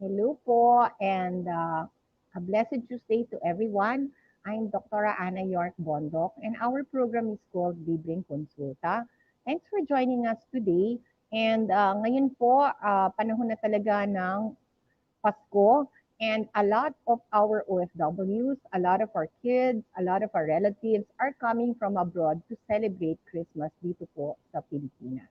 Hello po, and a blessed Tuesday to everyone. I'm Dr. Ana York Bondok, and our program is called Libreng Konsulta. Thanks for joining us today. And ngayon po, panahon na talaga ng Pasko, and a lot of our OFWs, a lot of our kids, a lot of our relatives are coming from abroad to celebrate Christmas dito po sa Pilipinas.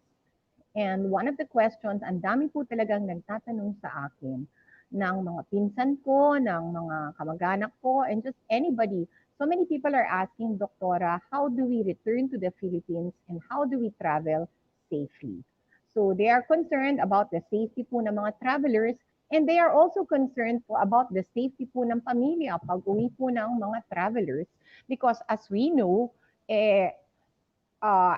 And one of the questions, ang dami po talagang nagtatanong sa akin ng mga pinsan ko, ng mga kamag-anak ko, and just anybody. So many people are asking, Doktora, how do we return to the Philippines and how do we travel safely? So they are concerned about the safety po ng mga travelers, and they are also concerned po about the safety po ng pamilya pag uwi po ng mga travelers. Because as we know,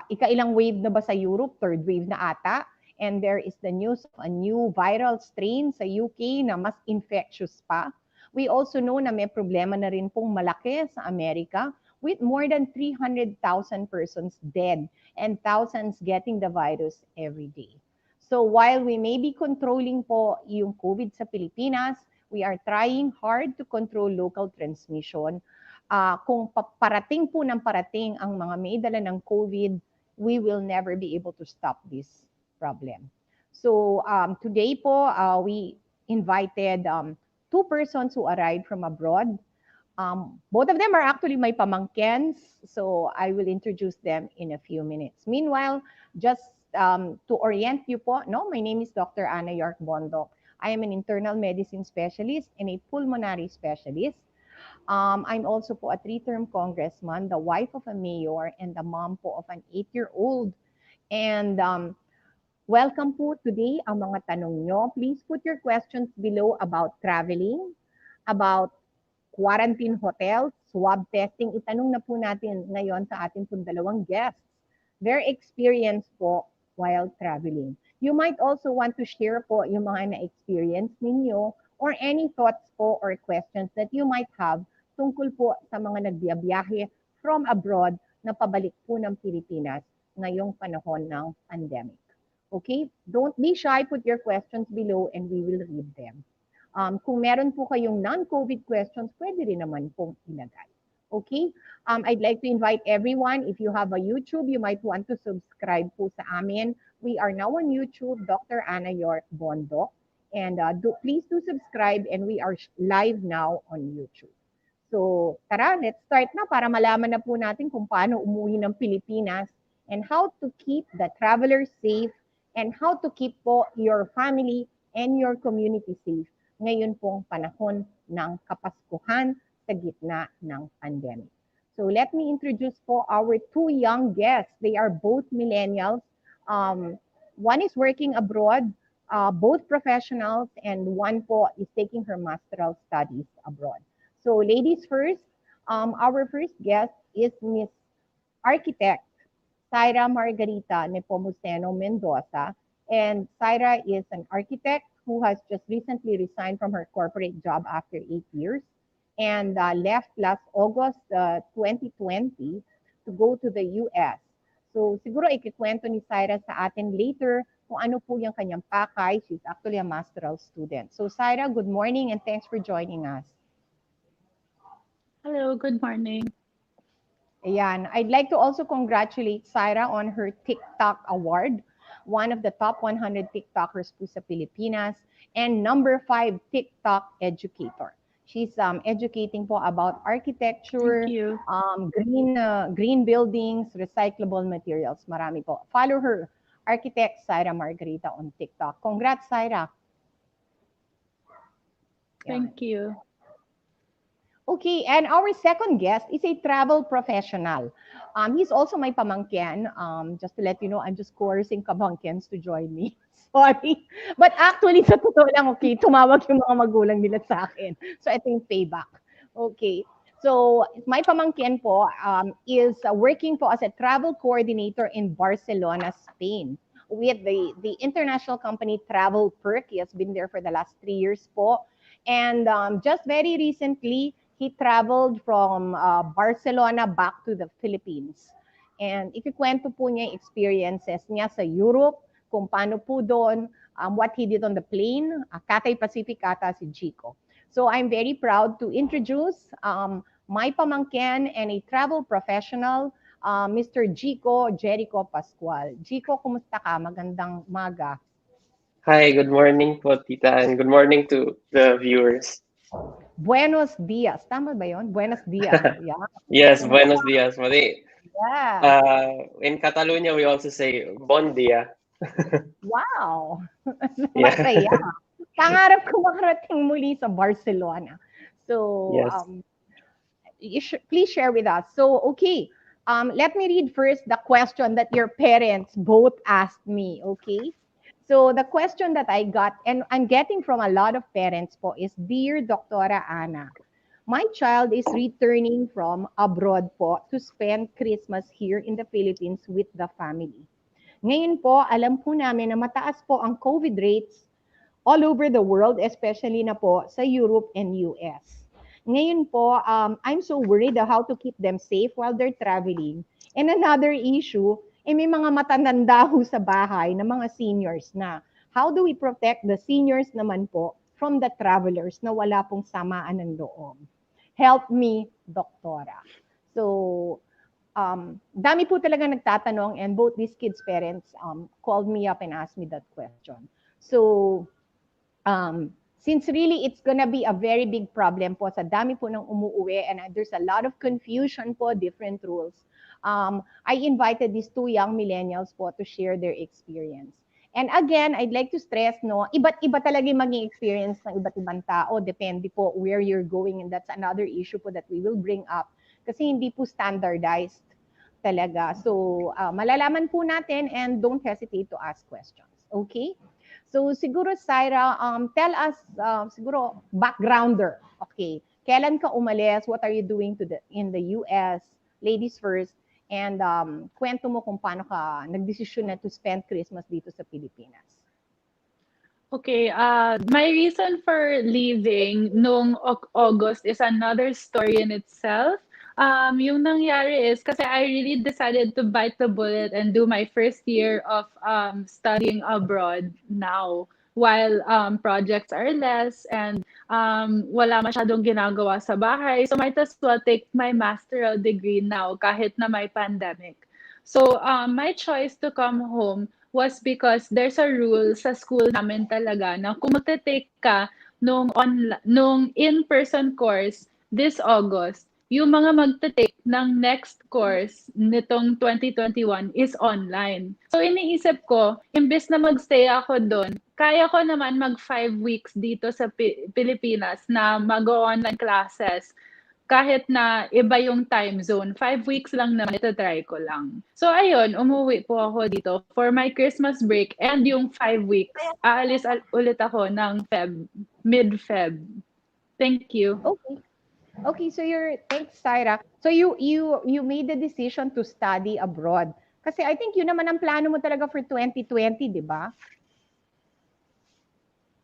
ikailang wave na ba sa Europe? Third wave na ata. And there is the news of a new viral strain sa UK na mas infectious pa. We also know na may problema na rin pong malaki sa Amerika with more than 300,000 persons dead and thousands getting the virus every day. So while we may be controlling po yung COVID sa Pilipinas, we are trying hard to control local transmission. Kung parating po ng parating ang mga may dala ng COVID, we will never be able to stop this problem. So today po, we invited two persons who arrived from abroad. Both of them are actually my pamangkens, so I will introduce them in a few minutes. Meanwhile, just to orient you po, no, my name is Dr. Ana York Bondok. I am an internal medicine specialist and a pulmonary specialist. I'm also po a 3-term congressman, the wife of a mayor, and the mom po of an 8-year-old. And welcome po today ang mga tanong nyo. Please put your questions below about traveling, about quarantine hotels, swab testing. Itanong na po natin ngayon sa ating pong dalawang guests, their experience po while traveling. You might also want to share po yung mga na-experience ninyo or any thoughts po or questions that you might have tungkol po sa mga nagbiyahe from abroad na pabalik po ng Pilipinas ngayong panahon ng pandemic. Okay? Don't be shy, put your questions below and we will read them. Kung meron po kayong non-COVID questions, pwede rin naman pong ilagay. Okay? I'd like to invite everyone, if you have a YouTube, you might want to subscribe po sa amin. We are now on YouTube, Dr. Anna York Bondo. And please do subscribe, and we are live now on YouTube. So tara, let's start na para malaman na po natin kung paano umuwi ng Pilipinas and how to keep the travelers safe and how to keep po your family and your community safe ngayon pong panahon ng Kapaskuhan sa gitna ng pandemic. So let me introduce po our two young guests. They are both millennials. One is working abroad, both professionals, and one po is taking her masteral studies abroad. So ladies first, our first guest is Miss Architect Syra Margarita Nepomuceno Mendoza. And Syra is an architect who has just recently resigned from her corporate job after 8 years and left last August 2020 to go to the US. So siguro ikikwento ni Syra sa atin later kung ano po yung kanyang pakay. She's actually a masteral student. So Syra, good morning and thanks for joining us. Hello, good morning. Ayan. I'd like to also congratulate Syra on her TikTok award, one of the top 100 TikTokers po sa Pilipinas, and number 5 TikTok educator. She's educating po about architecture, Thank you. green buildings, recyclable materials. Marami po. Follow her, Architect Syra Margarita on TikTok. Congrats, Syra. Thank you. Okay, and our second guest is a travel professional. He's also my pamangkin. Just to let you know, I'm just coercing pamangkins to join me. Sorry. But actually, sa totoo lang, okay, tumawag yung mga magulang nila sa akin. So, ito yung payback. Okay. So, my pamangkin po is working po as a travel coordinator in Barcelona, Spain with the international company Travel Perk. He has been there for the last 3 years po. And just very recently, he traveled from Barcelona back to the Philippines. And ikikwento po niya yung experiences niya sa Europe, kung paano po doon, what he did on the plane, Cathay Pacific ata si Chico. So I'm very proud to introduce my pamangkin and a travel professional, Mr. Chico Jericho Pascual. Chico, kumusta ka? Magandang umaga. Hi, good morning po, Tita, and good morning to the viewers. Buenos dias. Tama ba yun? Buenos dias. Yeah. Yes, buenos dias. Mali. Yeah. In Catalonia, we also say bon dia. Wow. Yeah. Masaya. Pangarap ko makarating muli sa Barcelona. So, Yes. please share with us. So, okay. Let me read first the question that your parents both asked me, okay? So the question that I got, and I'm getting from a lot of parents po, is, Dear Doctora Ana, my child is returning from abroad po to spend Christmas here in the Philippines with the family. Ngayon po, alam po namin na mataas po ang COVID rates all over the world, especially na po sa Europe and US. Ngayon po, I'm so worried how to keep them safe while they're traveling. And another issue, may mga matatanda ho sa bahay na mga seniors na. How do we protect the seniors naman po from the travelers na wala pong samaan ng loob? Help me, Doktora. So, dami po talaga nagtatanong, and both these kids' parents called me up and asked me that question. So, since really it's gonna be a very big problem po sa dami po ng umuuwi, and there's a lot of confusion po, different rules, I invited these two young millennials po to share their experience. And again, I'd like to stress, no, iba't iba talaga yung maging experience ng iba't ibang tao. Depende po where you're going, and that's another issue po that we will bring up. Kasi hindi po standardized talaga. So, malalaman po natin, and don't hesitate to ask questions. Okay? So, siguro, Syra, tell us, siguro, backgrounder. Okay. Kailan ka umalis? What are you doing in the US? Ladies first. And kwento mo kung paano ka nagdesisyon na to spend Christmas dito sa Pilipinas. Okay, my reason for leaving noong August is another story in itself. Yung nangyari is kasi I really decided to bite the bullet and do my first year of studying abroad now while projects are less and wala masyadong ginagawa sa bahay. So might as well take my masteral degree now kahit na may pandemic. So my choice to come home was because there's a rule sa school namin talaga na kung magte-take ka nung in-person course this August, yung mga magte-take ng next course nitong 2021 is online. So iniisip ko, imbes na magstay ako doon, kaya ko naman mag 5 weeks dito sa Pilipinas na mag-online classes kahit na iba yung time zone. 5 weeks lang naman, ito try ko lang. So ayun, umuwi po ako dito for my Christmas break and yung 5 weeks, aalis ulit ako ng mid-Feb. Thank you. Okay. Okay, so thanks, Syra. So you made the decision to study abroad. Kasi I think yun naman ang plano mo talaga for 2020, di ba?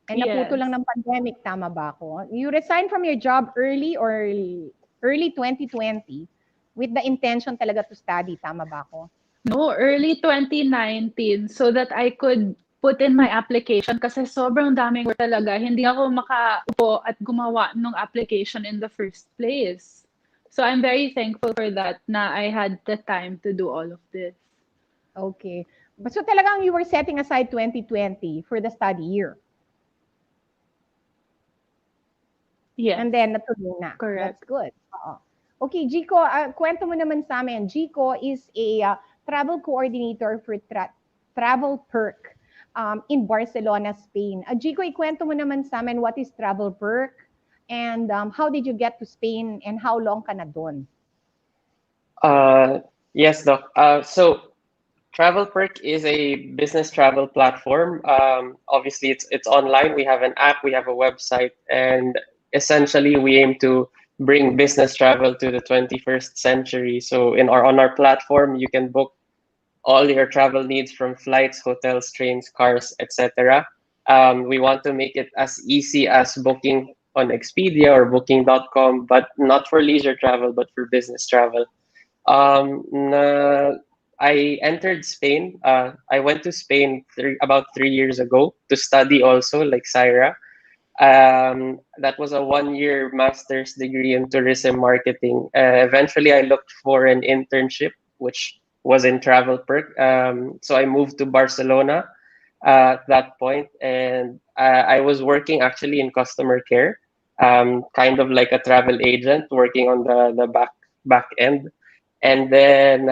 And naputo lang ng pandemic, tama ba ako? You resigned from your job early 2020 with the intention talaga to study, tama ba ako? No, early 2019 so that I could put in my application kasi sobrang daming work talaga. Hindi ako makaupo at gumawa ng application in the first place. So I'm very thankful for that na I had the time to do all of this. Okay. So talagang you were setting aside 2020 for the study year. Yes. And then natuloy na. Correct. That's good. Okay, Jico, kwento mo naman sa amin. Jico is a travel coordinator for Travel Perk in Barcelona, Spain. Jico, ikwento mo naman sa amin what is Travel Perk and how did you get to Spain and how long ka na doon? Yes, Doc. So Travel Perk is a business travel platform. Obviously, it's online. We have an app, we have a website, and essentially we aim to bring business travel to the 21st century. So on our platform, you can book all your travel needs from flights, hotels, trains, cars, etc. We want to make it as easy as booking on Expedia or Booking.com, but not for leisure travel, but for business travel. I entered Spain. I went to Spain about 3 years ago to study also, like Syra. That was a 1-year master's degree in tourism marketing. Eventually, I looked for an internship, which was in Travel Perk. So I moved to Barcelona at that point, and I was working actually in customer care, kind of like a travel agent, working on the back end. And then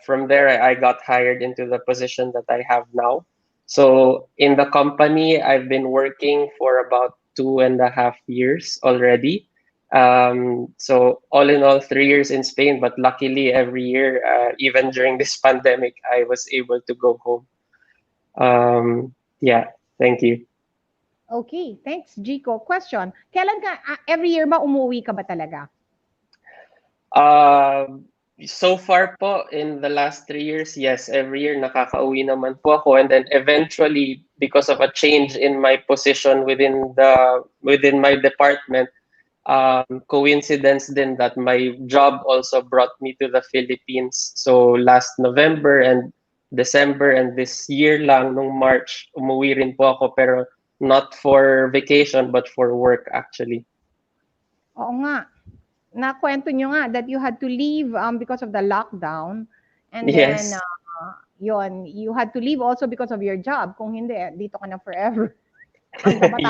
from there, I got hired into the position that I have now. So in the company, I've been working for about 2.5 years already. So all in all, 3 years in Spain, but luckily every year, even during this pandemic, I was able to go home. Yeah, thank you. Okay, thanks, Jico. Question, kailan ka, every year ba umuwi ka ba talaga? So far po, in the last 3 years, yes, every year nakakauwi naman po ako. And then eventually, because of a change in my position within my department, coincidence din that my job also brought me to the Philippines. So last November and December and this year lang, nung March, umuwi rin po ako, pero not for vacation, but for work actually. Oo nga. Nakwento nyo nga that you had to leave because of the lockdown. And Yes. then, you had to leave also because of your job. Kung hindi, dito ka na forever.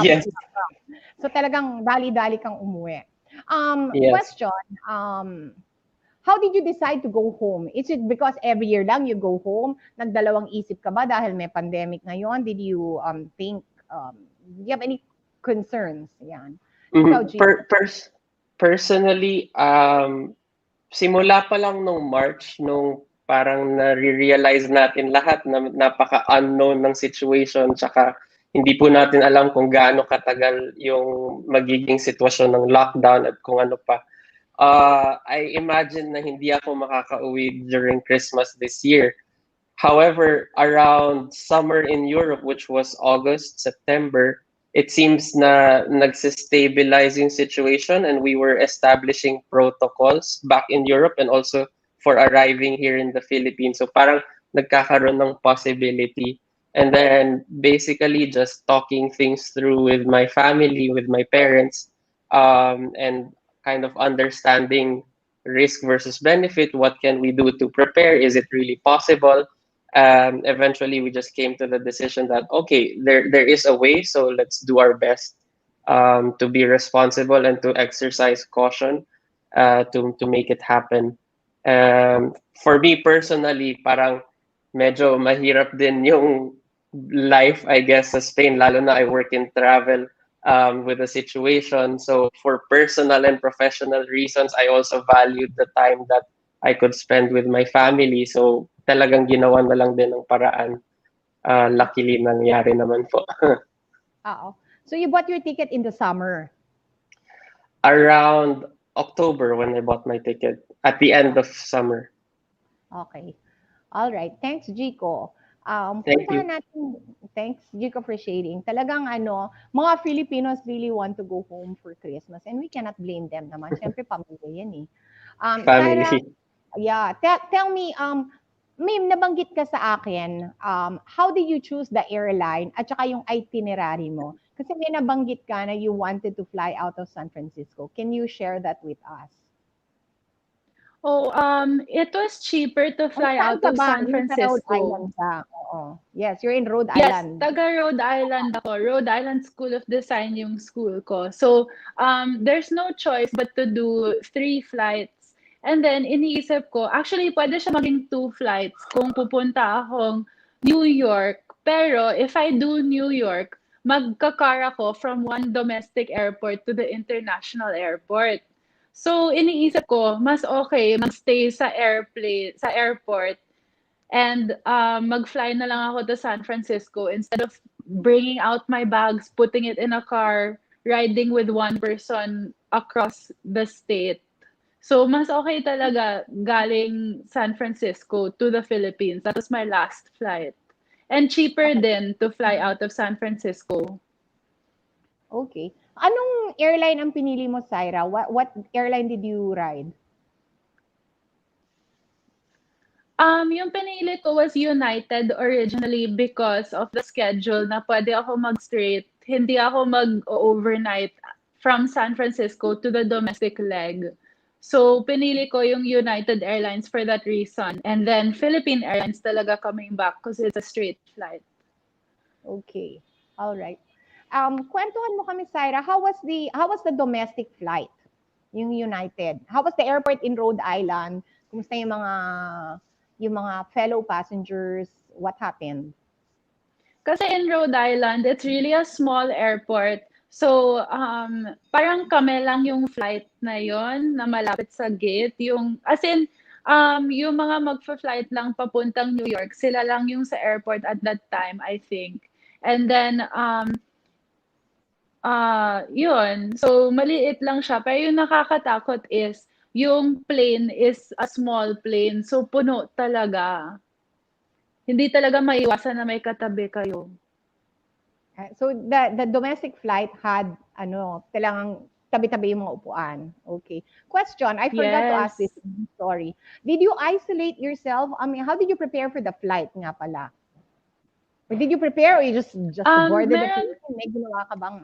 Yes. So talagang dali-dali kang umuwi. Yes. Question, how did you decide to go home? Is it because every year lang you go home? Nagdalawang isip ka ba dahil may pandemic ngayon? Did you think, do you have any concerns? Yan. Ikaw, Personally, simula pa lang nung March, nung parang na-realize natin lahat na napaka-unknown ng situation, tsaka hindi po natin alam kung gaano katagal yung magiging sitwasyon ng lockdown at kung ano pa. I imagine na hindi ako makakauwi during Christmas this year. However, around summer in Europe, which was August, September, it seems na nagsistabilize yung situation and we were establishing protocols back in Europe and also for arriving here in the Philippines. So parang nagkakaroon ng possibility. And then basically just talking things through with my family, with my parents, and kind of understanding risk versus benefit. What can we do to prepare? Is it really possible? Eventually we just came to the decision that okay, there is a way, so let's do our best to be responsible and to exercise caution to make it happen. For me personally, parang medyo mahirap din yung life, I guess, sa Spain, lalo na I work in travel with the situation. So for personal and professional reasons, I also valued the time that I could spend with my family. So talagang ginawa na lang din ng paraan. Luckily, nangyari naman po. Oo. So you bought your ticket in the summer. Around October when I bought my ticket, at the end of summer. Okay. All right. Thanks, Jico. Thank Puntahan you. natin, thanks, Jico, for sharing. Talagang mga Filipinos really want to go home for Christmas and we cannot blame them naman. Siyempre, pamilya yan eh. Family. Sarah, yeah, tell me, may nabanggit ka sa akin, how did you choose the airline at saka yung itinerary mo? Kasi may nabanggit ka na you wanted to fly out of San Francisco. Can you share that with us? Oh, it was cheaper to fly Saan out ka of ba? San Yung sa Rhode Francisco. Island ka. Oo. Yes, you're in Rhode Yes, Island. taga Rhode Island ako. Rhode Island School of Design yung school ko. So, there's no choice but to do 3 flights. And then, iniisip ko, actually, pwede siya maging 2 flights kung pupunta akong New York. Pero, if I do New York, magkakar ako from one domestic airport to the international airport. So, iniisip ko, mas okay magstay sa airport, and mag-fly na lang ako to San Francisco instead of bringing out my bags, putting it in a car, riding with one person across the state. So, mas okay talaga galing San Francisco to the Philippines. That was my last flight. And cheaper din to fly out of San Francisco. Okay. Anong airline ang pinili mo, Syra? What airline did you ride? Yung pinili ko was United originally because of the schedule na pwede ako mag-straight. Hindi ako mag-overnight from San Francisco to the domestic leg. So, pinili ko yung United Airlines for that reason. And then, Philippine Airlines talaga coming back because it's a straight flight. Okay. All right. Kwentuhan mo kami, Syra, how was the domestic flight? Yung United. How was the airport in Rhode Island? Kumusta yung mga fellow passengers? What happened? Kasi in Rhode Island, it's really a small airport. So, parang kami lang yung flight na yon na malapit sa gate. Yung mga magfa-flight lang papuntang New York, sila lang yung sa airport at that time, I think. And then, yun. So, maliit lang siya. Pero yung nakakatakot is, yung plane is a small plane. So, puno talaga. Hindi talaga maiwasan na may katabi kayo. So, the domestic flight had, talagang tabi-tabi yung mga upuan. Okay. Question, I forgot to ask this story. Did you isolate yourself? I mean, how did you prepare for the flight nga pala? Or did you prepare or you just boarded the plane? May ginawa ka bang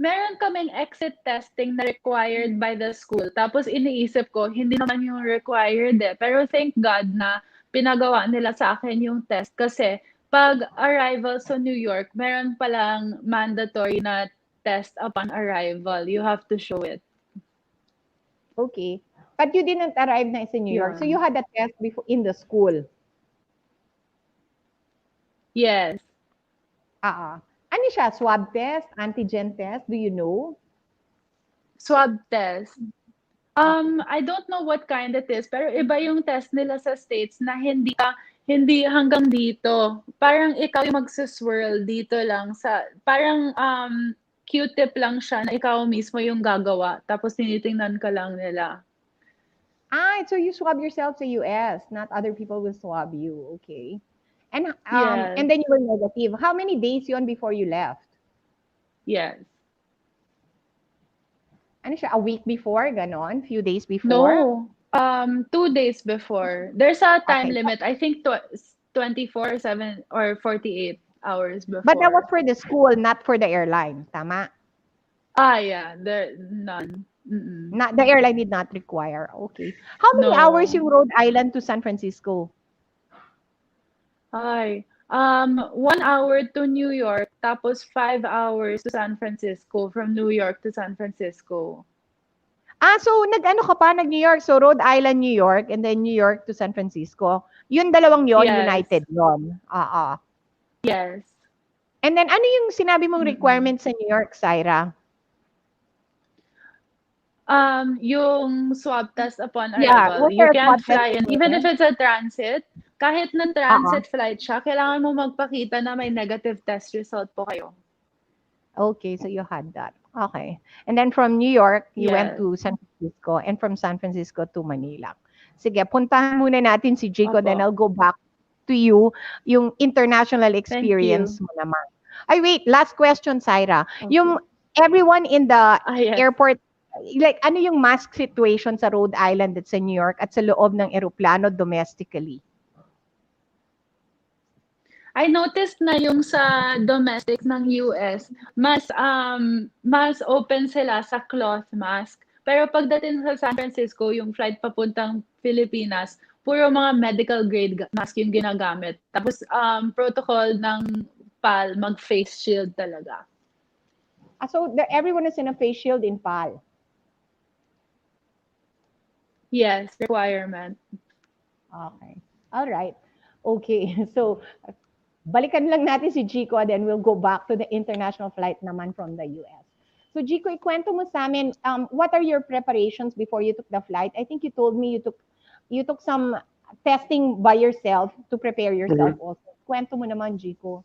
Meron kaming exit testing na required by the school. Tapos iniisip ko, hindi naman yung required eh. Pero thank God na pinagawa nila sa akin yung test. Kasi pag arrival sa New York, meron palang mandatory na test upon arrival. You have to show it. Okay. But you didn't arrive na in New York. So you had a test before in the school. Yes. Ano siya? Swab test? Antigen test? Do you know? Swab test. I don't know what kind it is, pero iba yung test nila sa States na hindi hanggang dito. Parang ikaw yung magsiswirl dito lang parang Q-tip lang siya na ikaw mismo yung gagawa. Tapos tinitingnan ka lang nila. So you swab yourself sa US, not other people will swab you. Okay. And and then you were negative. How many days yun before you left? Yes. Ano siya? A week before? Ganon? Few days before? No. 2 days before. There's a time limit. I think 24, 7, or 48 hours before. But that was for the school, not for the airline. Tama? Yeah. None. The airline did not require. Okay. How many hours No. yung Rhode Island to San Francisco? Ay, 1 hour to New York, tapos 5 hours to San Francisco, from New York to San Francisco. So nag-ano ka pa, nag-New York. So Rhode Island, New York, and then New York to San Francisco. Yun dalawang yon, Yes. United yon. Yes. And then ano yung sinabi mong Mm-mm. requirement sa New York, Syra? Yung swab test upon Yeah, arrival. was You there a can't swab test fly in. Even if requirement? it's a transit, kahit na transit flight siya, kailangan mo magpakita na may negative test result po kayo. Okay, so you had that. Okay. And then from New York, you went Yes. to San Francisco, and from San Francisco to Manila. Sige, puntahan muna natin si Jico, then Opo. I'll go back to you, yung international Thank experience you. mo naman. Ay, wait, last question, Syra. Okay. Yung everyone in the Yes. airport, like ano yung mask situation sa Rhode Island at sa New York at sa loob ng eroplano domestically? I noticed na yung sa domestic ng US, mas open sila sa cloth mask. Pero pagdating sa San Francisco, yung flight papuntang Pilipinas, puro mga medical grade mask yung ginagamit. Tapos protocol ng PAL, mag-face shield talaga. So everyone is in a face shield in PAL? Yes, requirement. Okay. All right. Okay. So balikan lang natin si Jico, then we'll go back to the international flight naman from the US. So Jico, ikwento mo sa amin, what are your preparations before you took the flight? I think you told me you took some testing by yourself to prepare yourself also. Kwento mo naman, Jico.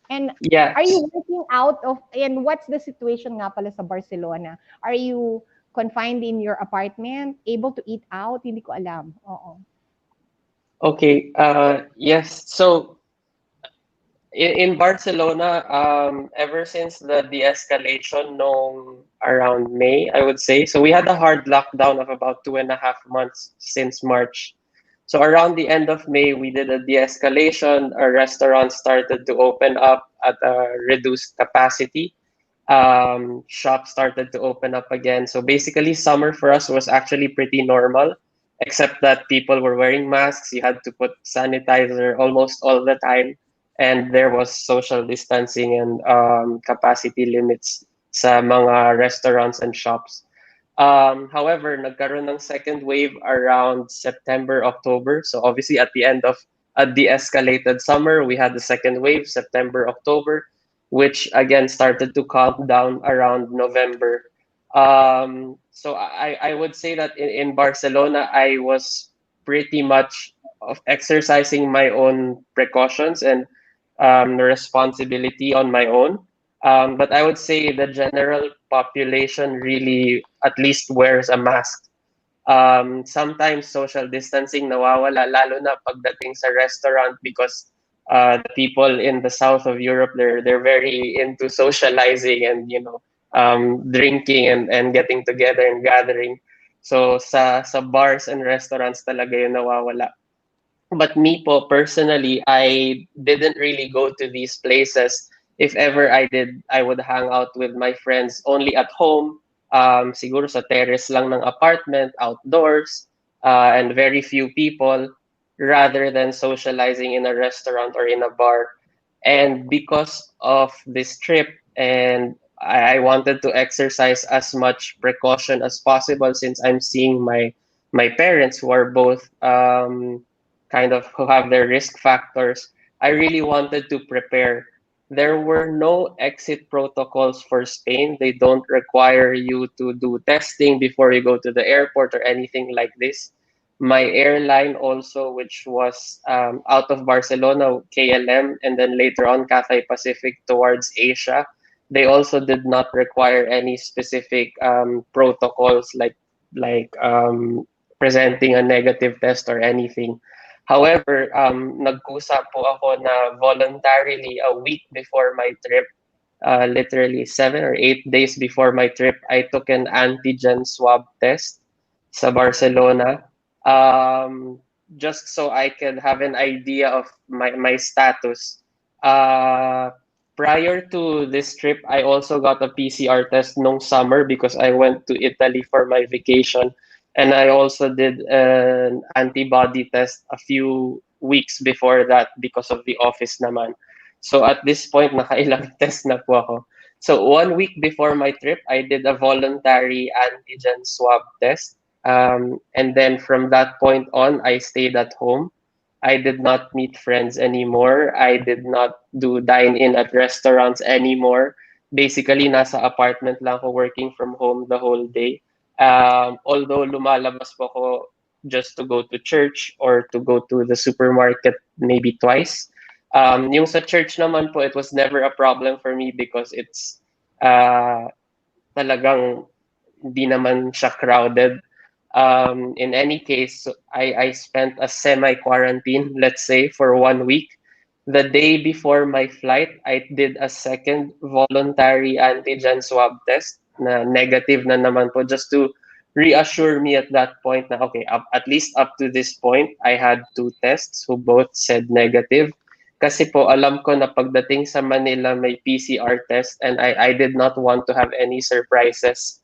And Yeah. are you working out of, and what's the situation nga pala sa Barcelona? Are you confined in your apartment, able to eat out? Hindi ko alam. Oo. Okay. Yes. So in Barcelona, ever since the de-escalation around May, I would say, so we had a hard lockdown of about 2.5 months since March. So around the end of May, we did a de-escalation. Our restaurants started to open up at a reduced capacity. Shops started to open up again. So basically, summer for us was actually pretty normal, except that people were wearing masks. You had to put sanitizer almost all the time, and there was social distancing and capacity limits sa mga restaurants and shops. However, nagkaroon ng second wave around September, October. So obviously at the end of a de-escalated summer, we had the second wave, September, October, which again started to calm down around November. So I would say that in Barcelona, I was pretty much of exercising my own precautions and responsibility on my own. But I would say the general population really at least wears a mask. Sometimes social distancing nawawala, lalo na pagdating sa restaurant because the people in the south of Europe, they're very into socializing and drinking and getting together and gathering. So sa bars and restaurants talaga yung nawawala. But me po, personally, I didn't really go to these places. If ever I did, I would hang out with my friends only at home, siguro sa terrace lang ng apartment, outdoors, and very few people, rather than socializing in a restaurant or in a bar. And because of this trip, and I wanted to exercise as much precaution as possible since I'm seeing my parents who are both kind of who have their risk factors. I really wanted to prepare. There were no exit protocols for Spain. They don't require you to do testing before you go to the airport or anything like this. My airline also, which was out of Barcelona, KLM, and then later on Cathay Pacific towards Asia, they also did not require any specific protocols like presenting a negative test or anything. However, nagkusa po ako na voluntarily a week before my trip, literally 7 or 8 days before my trip, I took an antigen swab test sa Barcelona, just so I could have an idea of my status. prior to this trip, I also got a PCR test nung summer because I went to Italy for my vacation. And I also did an antibody test a few weeks before that because of the office naman. So at this point, nakailang test na po ako. So 1 week before my trip, I did a voluntary antigen swab test. And then from that point on, I stayed at home. I did not meet friends anymore. I did not do dine in at restaurants anymore. Basically, nasa apartment lang ako working from home the whole day. Although lumalabas po ako just to go to church or to go to the supermarket maybe twice. Yung sa church naman po, it was never a problem for me because it's talagang hindi naman siya crowded. In any case, I spent a semi-quarantine, let's say, for 1 week. The day before my flight, I did a second voluntary antigen swab test na negative na naman po just to reassure me at that point na okay, at least up to this point, I had two tests who both said negative. Kasi po alam ko na pagdating sa Manila may PCR test and I did not want to have any surprises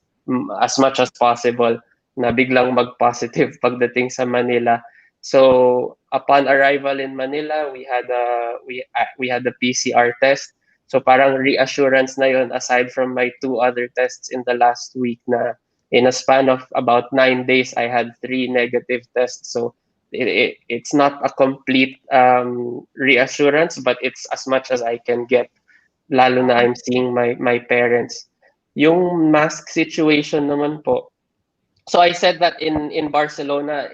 as much as possible na biglang mag-positive pagdating sa Manila. So upon arrival in Manila, we had the PCR test. So parang reassurance na yon aside from my two other tests in the last week na in a span of about 9 days, I had three negative tests. So it's not a complete reassurance, but it's as much as I can get, lalo na I'm seeing my parents. Yung mask situation naman po, so I said that in Barcelona,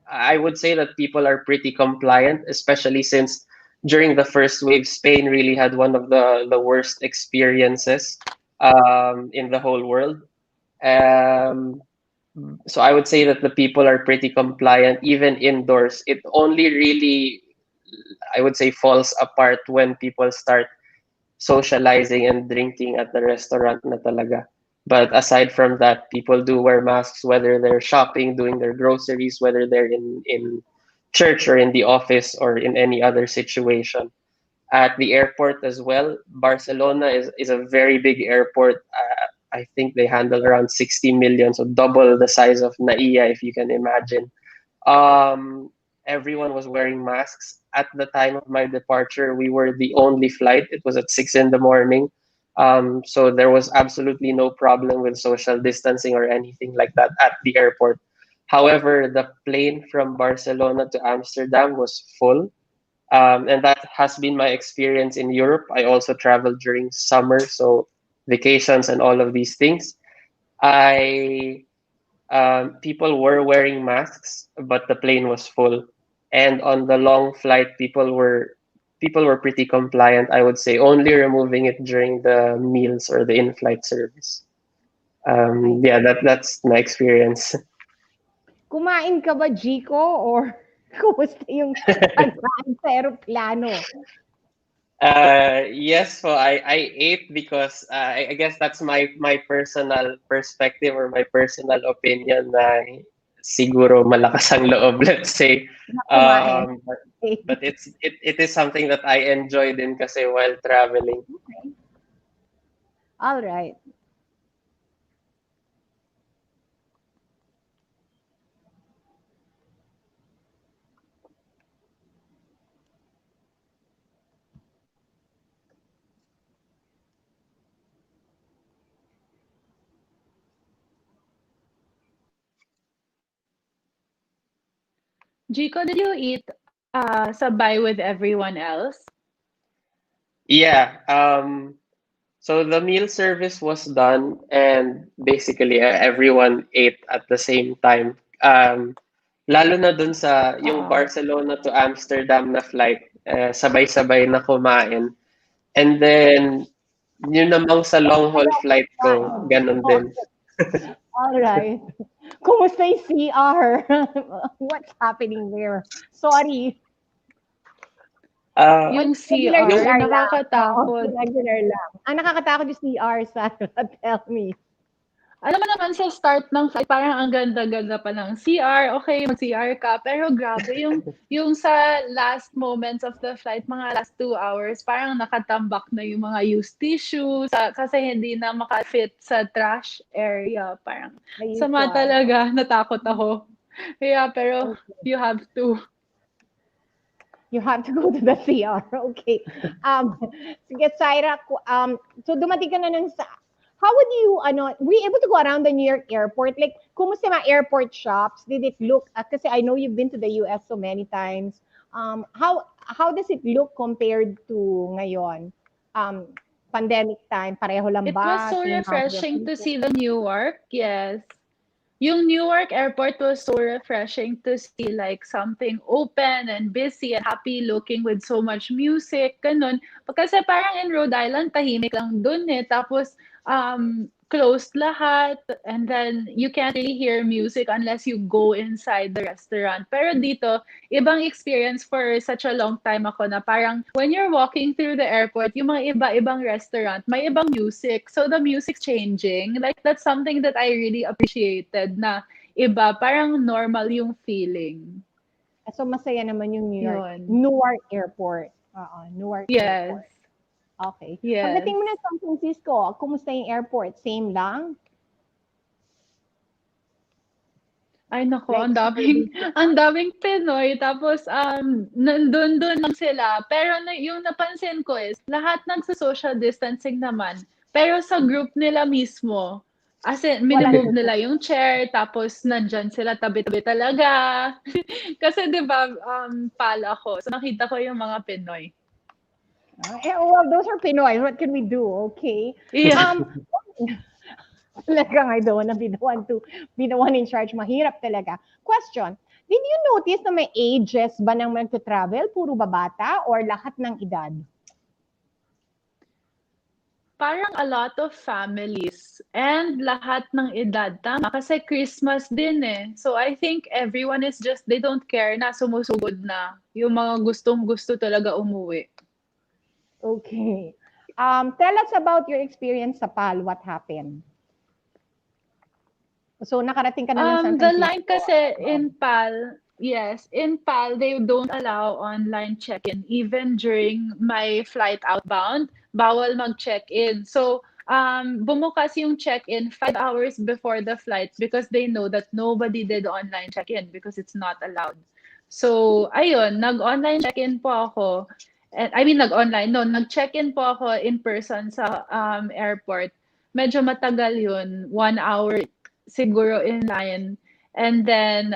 I would say that people are pretty compliant, especially since during the first wave, Spain really had one of the worst experiences in the whole world. Um, so I would say that the people are pretty compliant, even indoors. It only really, I would say, falls apart when people start socializing and drinking at the restaurant na talaga. But aside from that, people do wear masks whether they're shopping, doing their groceries, whether they're in church or in the office or in any other situation. At the airport as well, Barcelona is a very big airport. I think they handle around 60 million, so double the size of Naia, if you can imagine. Um, Everyone was wearing masks. At the time of my departure, we were the only flight. It was at 6 in the morning. So there was absolutely no problem with social distancing or anything like that at the airport. However, the plane from Barcelona to Amsterdam was full. And that has been my experience in Europe. I also traveled during summer, so vacations and all of these things. I People were wearing masks, but the plane was full. And on the long flight, people were pretty compliant. I would say only removing it during the meals or the in-flight service. Yeah, that's my experience. Kumain ka ba, Jico? Or kumusta yung pagkain sa aeroplano? Yes, so I ate because I guess that's my personal perspective or my personal opinion na siguro malakas ang loob, let's say. Kumain. But it is something that I enjoy din kasi while traveling. Okay. All right. Jico, did you eat sabay with everyone else? Yeah. So the meal service was done, and basically everyone ate at the same time. Lalo na dun sa yung Barcelona to Amsterdam na flight, sabay-sabay na kumain. And then, yun namang sa long haul flight ko, ganun din. All right. Kumusta yung CR? What's happening there? Sorry. Yung CR, nakakatakot. Regular lang. Ang nakakatakot yung CR, Sarah. Tell me. alam mo naman sa start ng flight, parang ang ganda-ganda pa ng CR. Okay, mag-CR ka. Pero grabe, yung sa last moments of the flight, mga last 2 hours, parang nakatambak na yung mga used tissue kasi hindi na makafit sa trash area. Parang The sama usual. talaga, natakot ako. Yeah, pero Okay. you have to. You have to go to the CR. Okay. Sige, Syra, so dumating ka na how would you, were you able to go around the New York airport? Like, kumusta yung mga airport shops? Did it look, kasi I know you've been to the US so many times. How does it look compared to ngayon? Pandemic time, pareho lang It was ba? so Same number of refreshing to people? see the Newark. Yes. Yung Newark airport was so refreshing to see, like something open and busy and happy looking with so much music, ganun. Kasi parang in Rhode Island, tahimik lang dun eh. Tapos, closed lahat, and then you can't really hear music unless you go inside the restaurant. Pero dito, ibang experience for such a long time ako na parang when you're walking through the airport, yung mga iba-ibang restaurant, may ibang music. So the music's changing. Like, that's something that I really appreciated na iba, parang normal yung feeling. So, masaya naman yung Yun. Newark Airport. Newark Yes. Airport. Okay. Yes. Pagdating mo na San Francisco, kumusta yung airport? Same lang? Ay nako, Like, ang daming Pinoy. Tapos nandun lang sila. Pero yung napansin ko is lahat nagsa-social distancing naman. Pero sa group nila mismo, as in, minimove nila yung chair, tapos nandyan sila tabi-tabi talaga. Kasi 'di ba, pala ko. So nakita ko yung mga Pinoy. well, those are Pinoy. What can we do? Okay. Yeah. Talagang I don't wanna be the one in charge. Mahirap talaga. Question, did you notice na may ages ba ng magta-travel? Puro babata or lahat ng edad? Parang a lot of families and lahat ng edad. Tama, kasi Christmas din eh. So I think everyone is just, they don't care na sumusugod na. Yung mga gustong-gusto talaga umuwi. Okay. Tell us about your experience sa PAL. What happened? So, nakarating ka na ng San Francisco. The line kasi in PAL, yes, in PAL, they don't allow online check-in. Even during my flight outbound, bawal mag-check-in. So, bumukas yung check-in 5 hours before the flight because they know that nobody did online check-in because it's not allowed. So, ayun, nag-online check-in po ako. Nag-check-in po ako in person sa airport. Medyo matagal yun, 1 hour siguro in line. And then,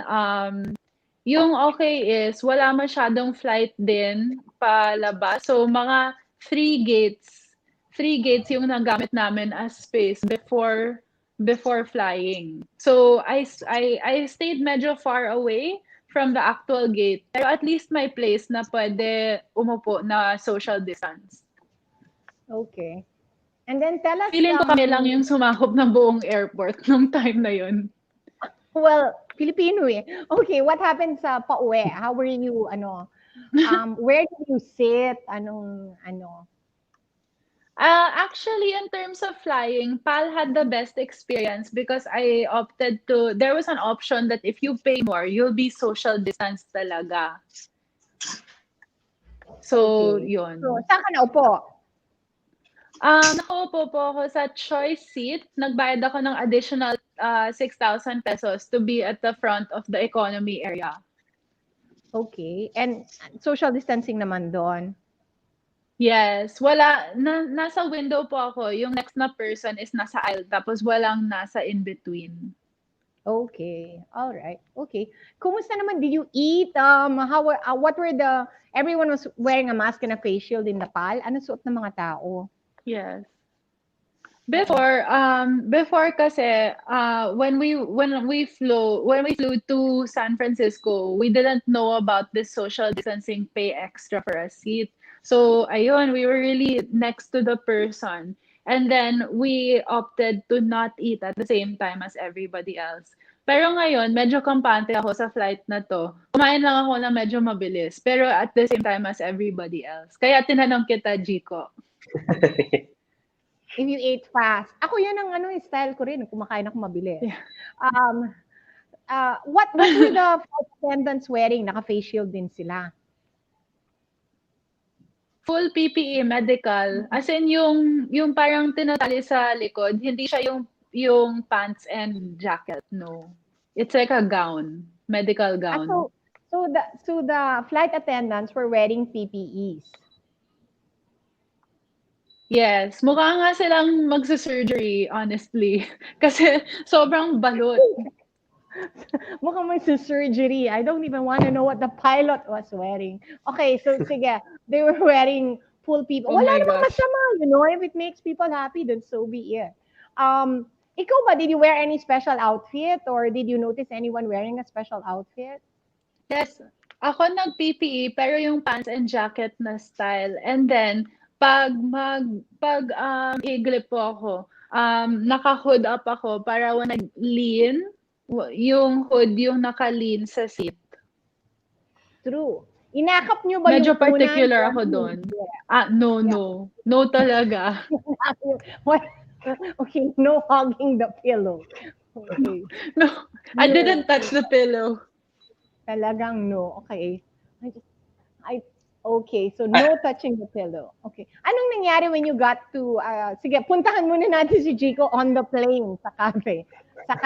yung okay is, wala masyadong flight din palabas. So, mga 3 gates. 3 gates yung nagamit namin as space before flying. So, I stayed medyo far away from the actual gate. Pero at least may place na pwede umupo na social distance. Okay. And then tell us... Feeling ko kami lang yung sumakop ng buong airport nung time na yun. Well, Filipino eh. Okay, what happened sa pauwi? How were you, where did you sit? Actually, in terms of flying, PAL had the best experience because I opted to, there was an option that if you pay more, you'll be social distance talaga. So, Okay. yun. So, saan ka naupo? Nakaupo po ako sa choice seat. Nagbayad ako ng additional 6,000 pesos to be at the front of the economy area. Okay. And social distancing naman doon? Yes. Wala. Nasa window po ako. Yung next na person is nasa aisle. Tapos walang nasa in-between. Okay. All right. Okay. Kumusta naman? Did you eat? What were everyone was wearing a mask and a face shield in the PAL. Ano suot ng mga tao? Yes. Before kasi when we flew to San Francisco, we didn't know about this social distancing pay extra for a seat. So ayun, we were really next to the person. And then we opted to not eat at the same time as everybody else. Pero ngayon, medyo kampante ako sa flight na to. Kumain lang ako na medyo mabilis, pero at the same time as everybody else. Kaya tinanong kita, Jico. If you ate fast. Ako yan ang style ko rin. Kumakain ako mabilis. Yeah. What were the flight attendants wearing? Naka-face shield din sila. Full PPE, medical. As in yung parang tinatali sa likod, hindi siya yung pants and jacket, no. It's like a gown, medical gown. So the flight attendants were wearing PPEs. Yes, mukha nga silang magsa-surgery, honestly. Kasi sobrang balot. Mukhang magsa-surgery. I don't even want to know what the pilot was wearing. Okay, so sige, they were wearing full PPE. Oh Wala my namang gosh. masama, if it makes people happy, then so be it. Ikaw ba, did you wear any special outfit or did you notice anyone wearing a special outfit? Yes, ako nag-PPE pero yung pants and jacket na style. And then pag iglip po ako, naka-hood up ako para when nag-lean, yung hood yung naka-lean sa seat. True. Inakap nyo ba Medyo yung particular ako doon. No. No talaga. What? Okay, no hugging the pillow. Okay. No, I didn't touch the pillow. Talagang no. Okay. Okay, so no touching the pillow. Okay. Anong nangyari when you got to, sige, puntahan muna natin si Jico on the plane sa cafe. Sa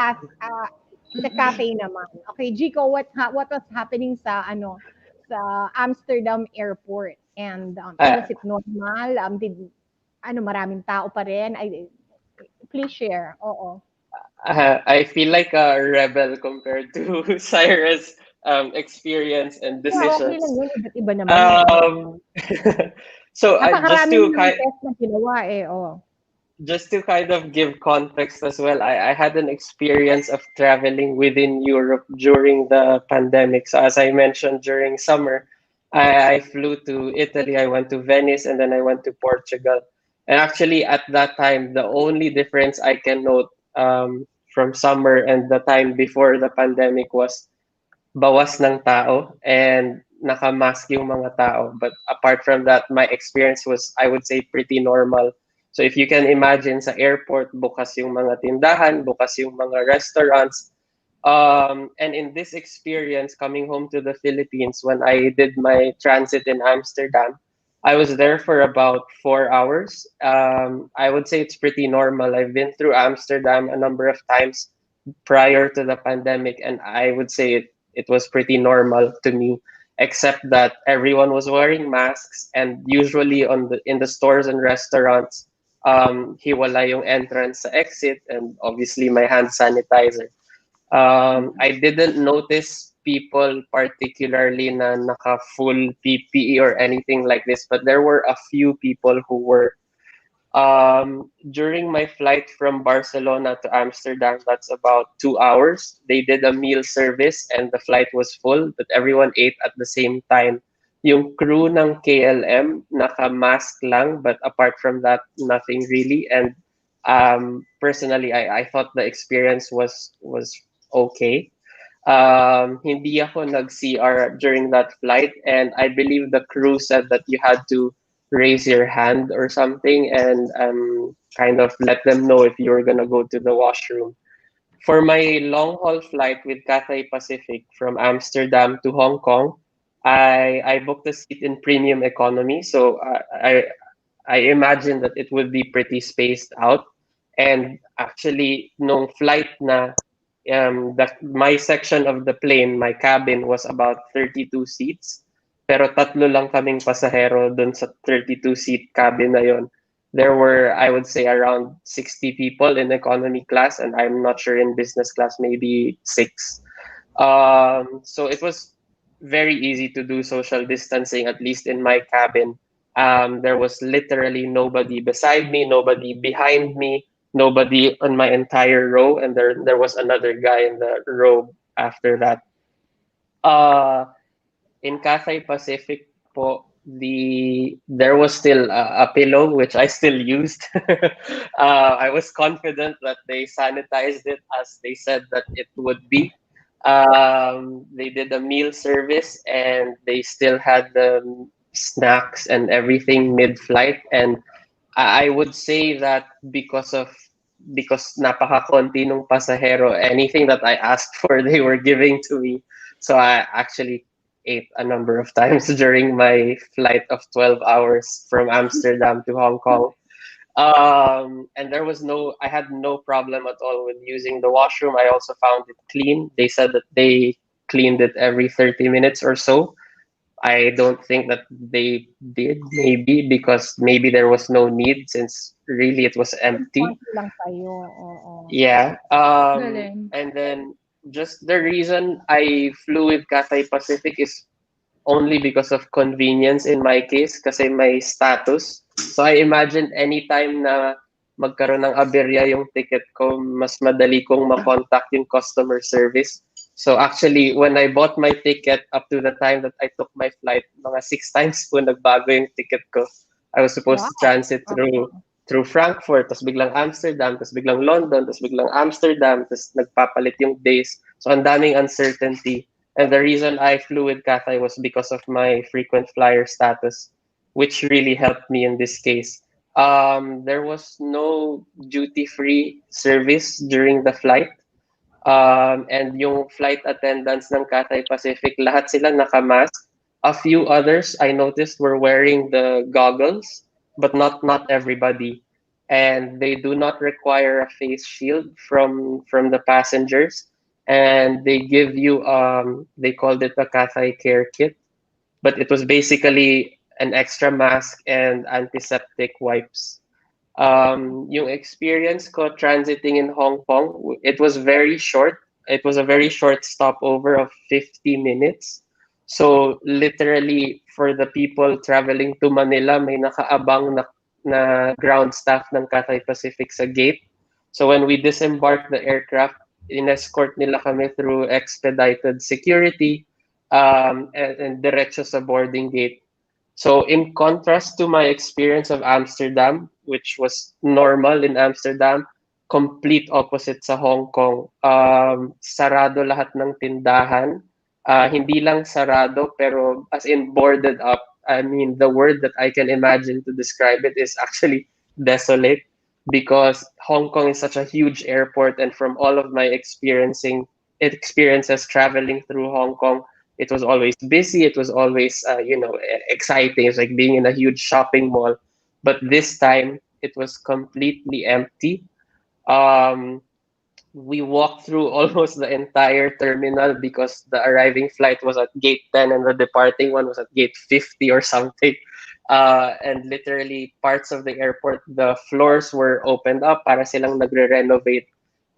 cafe naman. Okay, Jico, what was happening sa Amsterdam airport? And was it normal? Maraming tao pa rin? Please share. Oo. I feel like a rebel compared to Cyrus' experience and decisions. Okay lang yun. Iba naman. So just to kind of give context as well, I had an experience of traveling within Europe during the pandemic. So as I mentioned, during summer, I flew to Italy, I went to Venice, and then I went to Portugal. And actually, at that time, the only difference I can note from summer and the time before the pandemic was bawas ng tao and nakamask yung mga tao. But apart from that, my experience was, I would say, pretty normal. So if you can imagine sa airport, bukas yung mga tindahan, bukas yung mga restaurants. And in this experience, coming home to the Philippines, when I did my transit in Amsterdam, I was there for about 4 hours. I would say it's pretty normal. I've been through Amsterdam a number of times prior to the pandemic, and I would say it was pretty normal to me, except that everyone was wearing masks, and usually in the stores and restaurants, hiwala yung entrance sa exit, and obviously my hand sanitizer. I didn't notice people particularly na naka full PPE or anything like this, but there were a few people who were. During my flight from Barcelona to Amsterdam, that's about 2 hours. They did a meal service and the flight was full, but everyone ate at the same time. Yung crew ng KLM, naka-mask lang, but apart from that, nothing really. And personally, I thought the experience was okay. Hindi ako nag-CR during that flight, and I believe the crew said that you had to raise your hand or something and kind of let them know if you were gonna go to the washroom. For my long haul flight with Cathay Pacific from Amsterdam to Hong Kong, I booked a seat in premium economy, so I imagine that it would be pretty spaced out. And actually, nung flight na my section of the plane, my cabin was about 32 seats. Pero tatlo lang kaming pasahero dun sa 32-seat cabin na yon. There were, I would say, around 60 people in economy class, and I'm not sure in business class, maybe 6. So it was very easy to do social distancing, at least in my cabin. There was literally nobody beside me, nobody behind me, nobody on my entire row, and there was another guy in the row after that. In Cathay Pacific po, there was still a pillow which I still used. I was confident that they sanitized it as they said that it would be. They did a meal service and they still had the snacks and everything mid-flight. And I would say that because napaka-konti nung pasahero, anything that I asked for, they were giving to me. So I actually ate a number of times during my flight of 12 hours from Amsterdam to Hong Kong. And I had no problem at all with using the washroom. I also found it clean. They said that they cleaned it every 30 minutes or so. I don't think that they did, maybe because maybe there was no need since really it was empty. Konti lang kayo, oo. Yeah. Galing. And then just the reason I flew with Cathay Pacific is only because of convenience in my case kasi may status. So I imagine anytime na magkaroon ng aberya yung ticket ko, mas madali kong makontak yung customer service. So actually, when I bought my ticket up to the time that I took my flight, mga 6 times po nagbago yung ticket ko. I was supposed to Wow. transit through Frankfurt, tapos biglang Amsterdam, tapos biglang London, tapos biglang Amsterdam, tapos nagpapalit yung days. So ang daming uncertainty. And the reason I flew with Cathay was because of my frequent flyer status, which really helped me in this case. There was no duty-free service during the flight. And yung flight attendants ng Cathay Pacific, lahat sila nakamask. A few others I noticed were wearing the goggles, but not everybody. And they do not require a face shield from the passengers. And they give you they called it a Cathay Care Kit, but it was basically an extra mask and antiseptic wipes. Yung experience ko transiting in Hong Kong, it was very short. It was a very short stopover of 50 minutes. So literally for the people traveling to Manila, may nakaabang na ground staff ng Cathay Pacific sa gate. So when we disembarked the aircraft, in-escort nila kami through expedited security and diretso sa boarding gate. So in contrast to my experience of Amsterdam, which was normal in Amsterdam, complete opposite sa Hong Kong. Sarado lahat ng tindahan. Hindi lang sarado, pero as in boarded up. I mean, the word that I can imagine to describe it is actually desolate because Hong Kong is such a huge airport, and from all of my experiences traveling through Hong Kong, it was always busy. It was always, exciting. It's like being in a huge shopping mall. But this time, it was completely empty. We walked through almost the entire terminal because the arriving flight was at gate 10 and the departing one was at gate 50 or something. And literally, parts of the airport, the floors were opened up para silang nagre-renovate.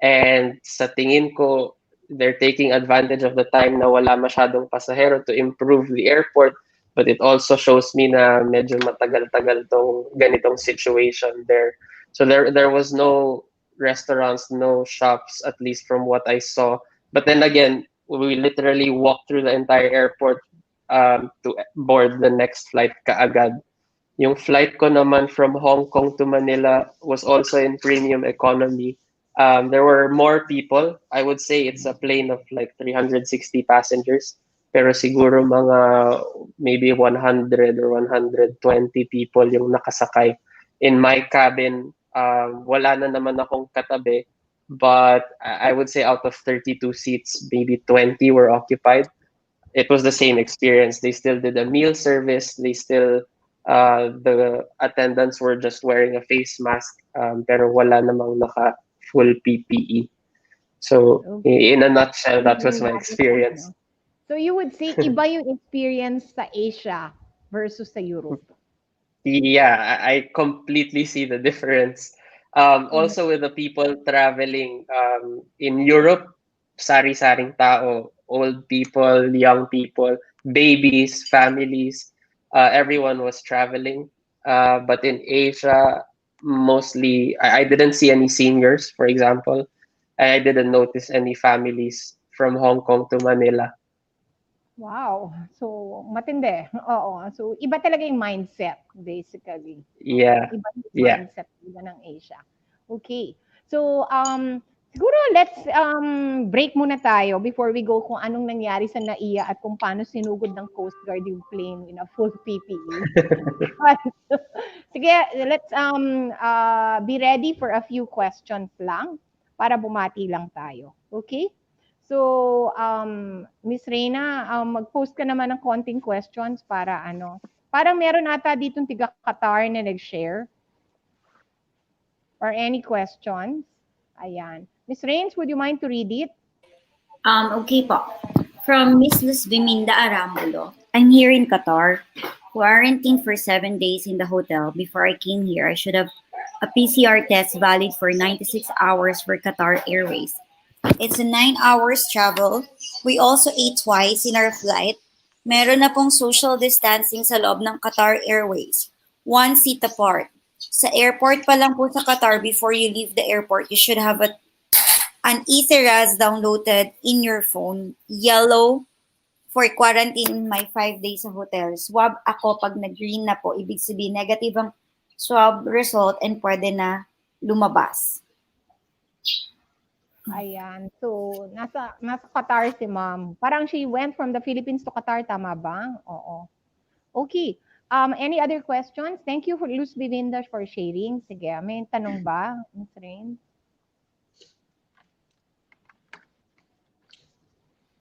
And sa tingin ko, they're taking advantage of the time na wala masyadong pasahero to improve the airport, but it also shows me na medyo matagal-tagal tong ganitong situation there. So there was no restaurants, no shops, at least from what I saw. But then again, we literally walked through the entire airport to board the next flight kaagad. Yung flight ko naman from Hong Kong to Manila was also in premium economy. There were more people. I would say it's a plane of like 360 passengers. Pero siguro mga maybe 100 or 120 people yung nakasakay. In my cabin, wala na naman akong katabi. But I would say out of 32 seats, maybe 20 were occupied. It was the same experience. They still did a meal service. They still, the attendants were just wearing a face mask. Pero wala namang naka full PPE. So in a nutshell, that was my experience. So you would say iba yung experience sa Asia versus sa Europe? Yeah, I completely see the difference. Also with the people traveling in Europe, sari-saring tao, old people, young people, babies, families, everyone was traveling. But in Asia, mostly I didn't see any seniors, for example. I didn't notice any families from Hong Kong to Manila. Wow. So, matindi. Oo. So, iba talaga yung mindset, basically. Yeah. Iba yung mindset ng Asia. Okay. So, siguro let's break muna tayo before we go kung anong nangyari sa NAIA at kung paano sinugod ng Coast Guard yung plane in a full PPE. Sige, let's be ready for a few questions lang para bumati lang tayo. Okay? So, Miss Reina, mag-post ka naman ng konting questions para ano. Parang meron ata ditong tiga Qatar na nag-share. Or any questions? Ayan. Miss Rains, would you mind to read it? Okay po. From Miss Luz Biminda Arambulo. I'm here in Qatar. Quarantined for 7 days in the hotel. Before I came here, I should have a PCR test valid for 96 hours for Qatar Airways. It's a 9 hours travel. We also ate twice in our flight. Meron na pong social distancing sa loob ng Qatar Airways. 1 seat apart. Sa airport pa lang po sa Qatar, before you leave the airport, you should have an Etheraz downloaded in your phone. Yellow for quarantine my 5 days sa hotel. Swab ako pag nag-green na po. Ibig sabihin, negative ang swab result and pwede na lumabas. Ayan. So, nasa Qatar si ma'am. Parang she went from the Philippines to Qatar, tama ba? Oo. Okay. Any other questions? Thank you for Luz Bivinda for sharing. Sige, may tanong ba, Ms. Rain?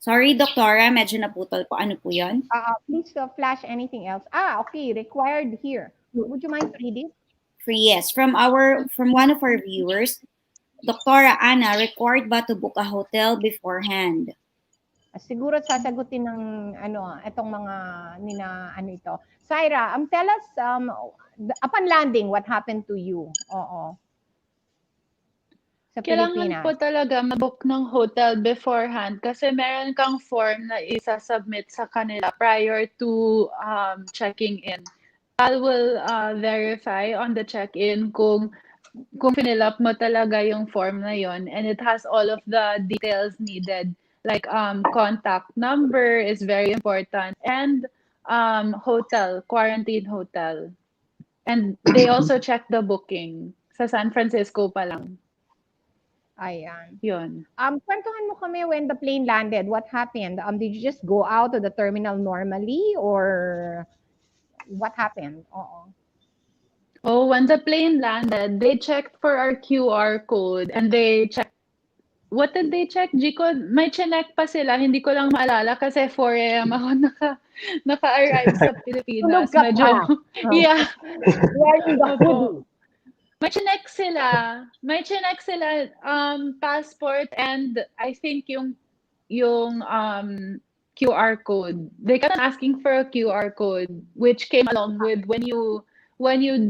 Sorry, Doktora, medyo naputol po. Ano po yun? Please flash anything else. Okay, required here. Would you mind to read it? Yes, from one of our viewers, Doktora Ana, required ba to book a hotel beforehand? Siguro sasagutin ng itong mga ito. Syra, tell us upon landing what happened to you. Oo. Sa Kailangan Pilipinas. po talaga mag-book ng hotel beforehand kasi meron kang form na isa-submit sa kanila prior to checking in. I will verify on the check-in kung fill up mo talaga yung form na yon, and it has all of the details needed, like contact number is very important, and quarantine hotel. And they also check the booking sa San Francisco pa lang. Ayan. Yun. Kwentuhan mo kami when the plane landed. What happened? Did you just go out to the terminal normally or what happened? Oo. Oh, when the plane landed, they checked for our QR code and they checked. What did they check? Gico, may chinek pa sila. Hindi ko lang maalala kasi 4 a.m. ako naka-arrive sa Pilipinas. Tulog ka Medyo, pa. yeah. Wearing the hoodie. May chinek sila. Passport and I think yung QR code. They kept on asking for a QR code which came along with when you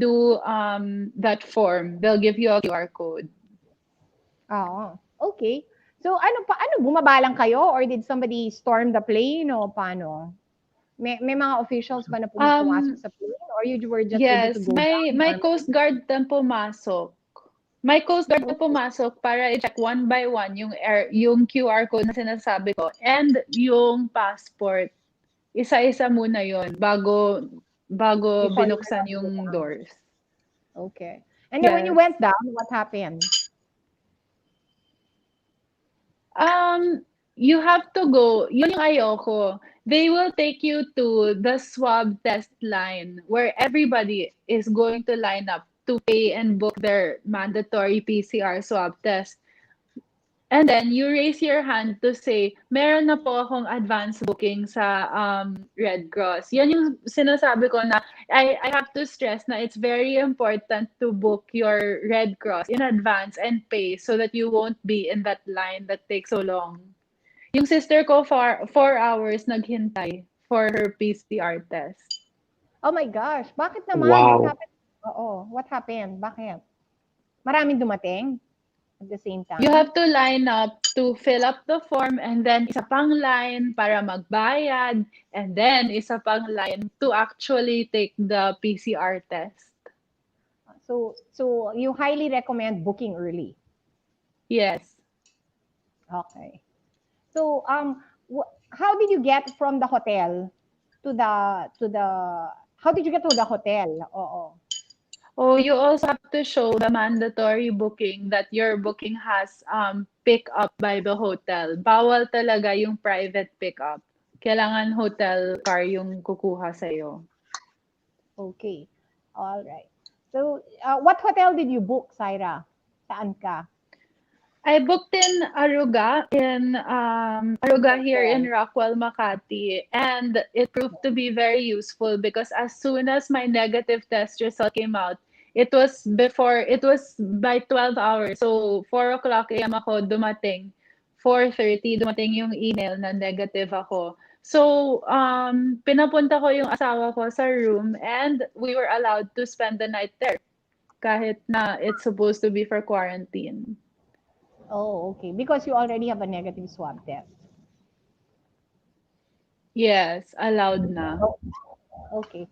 do that form. They'll give you a QR code. Oo. Okay. So ano bumaba lang kayo or did somebody storm the plane o paano? May mga officials ba na pumasok sa plane or you were just able to go down? May Coast Guard na pumasok. May Coast Guard na pumasok para i-check one by one yung QR code na sinasabi ko and yung passport. Isa-isa muna yon bago binuksan yung doors. Okay. And then when you went down, what happened? You have to go. Yun yung ayoko. They will take you to the swab test line where everybody is going to line up to pay and book their mandatory PCR swab test. And then you raise your hand to say, meron na po akong advance booking sa Red Cross. Yan yung sinasabi ko na I have to stress na it's very important to book your Red Cross in advance and pay so that you won't be in that line that takes so long. Yung sister ko 4 hours naghintay for her PCR test. Oh my gosh, bakit naman? Wow. What happened? What happened? Bakit? Maraming dumating at the same time? You have to line up to fill up the form and then isa pang line para magbayad and then isa pang line to actually take the PCR test. So you highly recommend booking early? Yes. Okay. So how did you get from the hotel to the how did you get to the hotel? Oh, you also have to show the mandatory booking that your booking has pick up by the hotel. Bawal talaga yung private pick up. Kailangan hotel car yung kukuha sa'yo. Okay. All right. So, what hotel did you book, Syra? Saan ka? I booked in Aruga here in Okay. Rockwell, Makati, and it proved to be very useful because as soon as my negative test result came out, it was by 12 hours. So 4 o'clock a.m. ako dumating. 4:30 dumating yung email na negative ako. So, pinapunta ko yung asawa ko sa room and we were allowed to spend the night there kahit na it's supposed to be for quarantine. Oh, okay. Because you already have a negative swab test. Yes, allowed na. Oh, okay.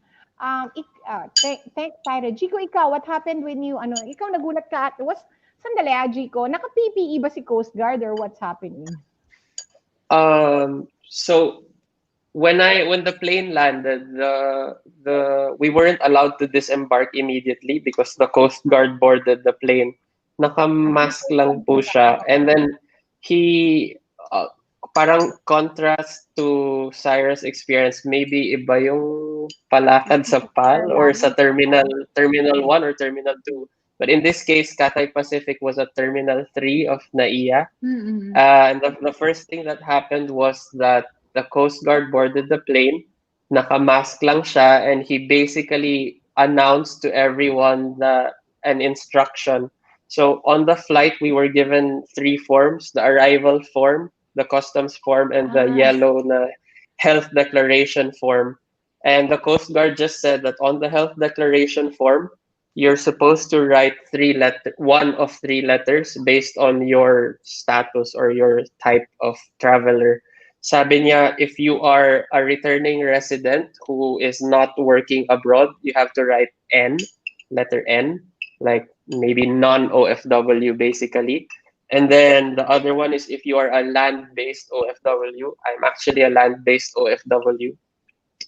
Thanks, Tyra. Chico, ikaw, what happened when you, ikaw nagulat ka, sandali Chico, naka-PPE ba si Coast Guard or what's happening? So when the plane landed, we weren't allowed to disembark immediately because the Coast Guard boarded the plane. Naka-mask lang po siya. And then he parang contrast to Cyrus' experience, maybe iba yung palakad sa PAL or sa Terminal 1 or Terminal 2. But in this case, Cathay Pacific was at Terminal 3 of NAIA. Mm-mm. And the first thing that happened was that the Coast Guard boarded the plane, naka-mask lang siya, and he basically announced to everyone an instruction. So on the flight, we were given 3 forms: the arrival form, the customs form, and the yellow na health declaration form. And the Coast Guard just said that on the health declaration form, you're supposed to write one of 3 letters based on your status or your type of traveler. Sabi niya, if you are a returning resident who is not working abroad, you have to write N, letter N, like maybe non-OFW basically. And then the other one is if you are a land-based OFW. I'm actually a land-based OFW.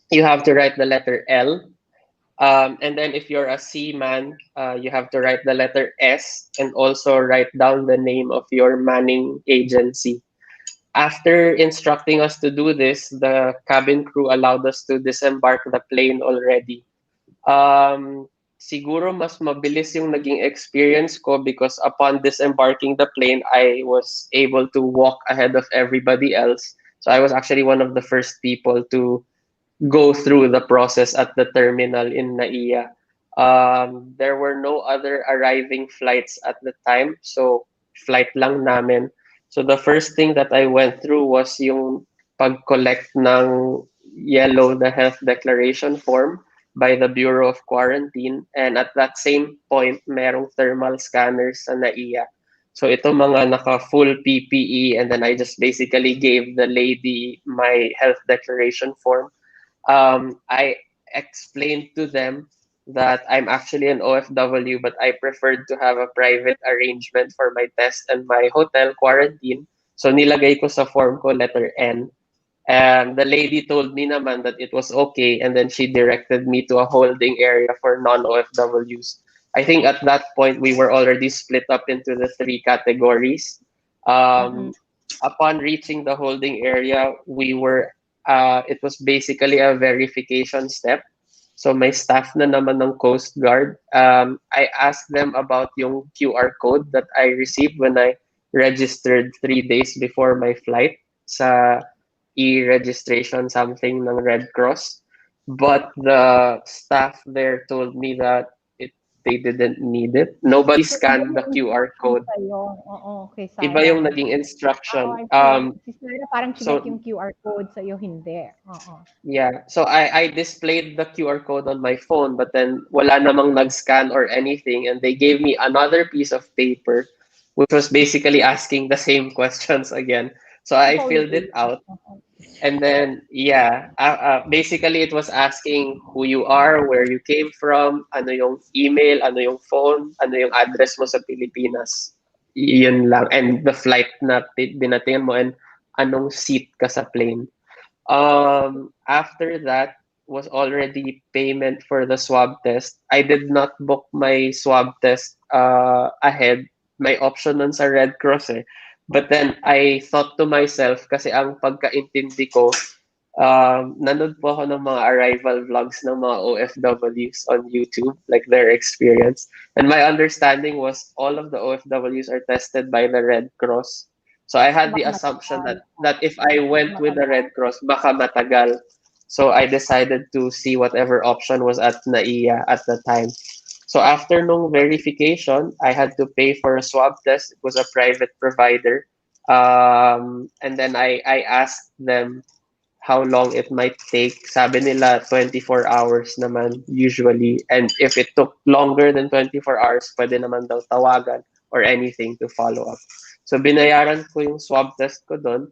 You have to write the letter L. And then if you're a seaman, you have to write the letter S and also write down the name of your manning agency. After instructing us to do this, the cabin crew allowed us to disembark the plane already. Siguro mas mabilis yung naging experience ko because upon disembarking the plane, I was able to walk ahead of everybody else. So I was actually one of the first people to go through the process at the terminal in NAIA. There were no other arriving flights at the time, so flight lang namin. So the first thing that I went through was yung pag-collect ng the health declaration form by the Bureau of Quarantine. And at that same point, merong thermal scanners sa NAIA. So ito mga naka-full PPE, and then I just basically gave the lady my health declaration form. I explained to them that I'm actually an OFW, but I preferred to have a private arrangement for my test and my hotel quarantine. So nilagay ko sa form ko letter N. And the lady told me naman that it was okay, and then she directed me to a holding area for non-OFWs. I think at that point we were already split up into the 3 categories. Upon reaching the holding area, it was basically a verification step. So my staff na naman ng Coast Guard, I asked them about yung QR code that I received when I registered 3 days before my flight sa e-registration something ng Red Cross. But the staff there told me that they didn't need it. Nobody scanned the QR code. Oo, okay, Sarah. Iba yung naging instruction. Si Sarah parang chinek yung QR code, sa'yo hindi. Yeah. So I displayed the QR code on my phone, but then wala namang nag-scan or anything, and they gave me another piece of paper, which was basically asking the same questions again. So I filled it out. And then, basically it was asking who you are, where you came from, ano yung email, ano yung phone, ano yung address mo sa Pilipinas. Yun lang. And the flight na dinatingan mo, and anong seat ka sa plane. After that was already payment for the swab test. I did not book my swab test ahead. May option nun sa Red Cross eh. But then I thought to myself, kasi ang pagkaintindi ko, nanood po ako ng mga arrival vlogs ng mga OFWs on YouTube, like their experience. And my understanding was all of the OFWs are tested by the Red Cross. So I had the Baka assumption matagal. that if I went with the Red Cross, baka matagal. So I decided to see whatever option was at NAIA at the time. So after nung verification, I had to pay for a swab test. It was a private provider. And then I asked them how long it might take. Sabi nila 24 hours naman usually. And if it took longer than 24 hours, pwede naman daw tawagan or anything to follow up. So binayaran ko yung swab test ko doon.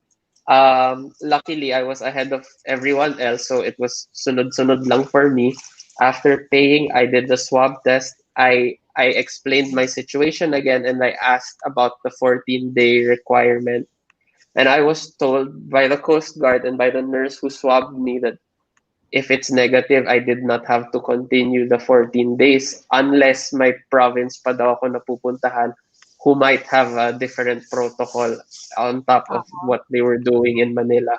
Luckily, I was ahead of everyone else, so it was sunod-sunod lang for me. After paying, I did the swab test. I explained my situation again, and I asked about the 14-day requirement. And I was told by the Coast Guard and by the nurse who swabbed me that if it's negative, I did not have to continue the 14 days unless my province pa daw ako napupuntahan who might have a different protocol on top of what they were doing in Manila.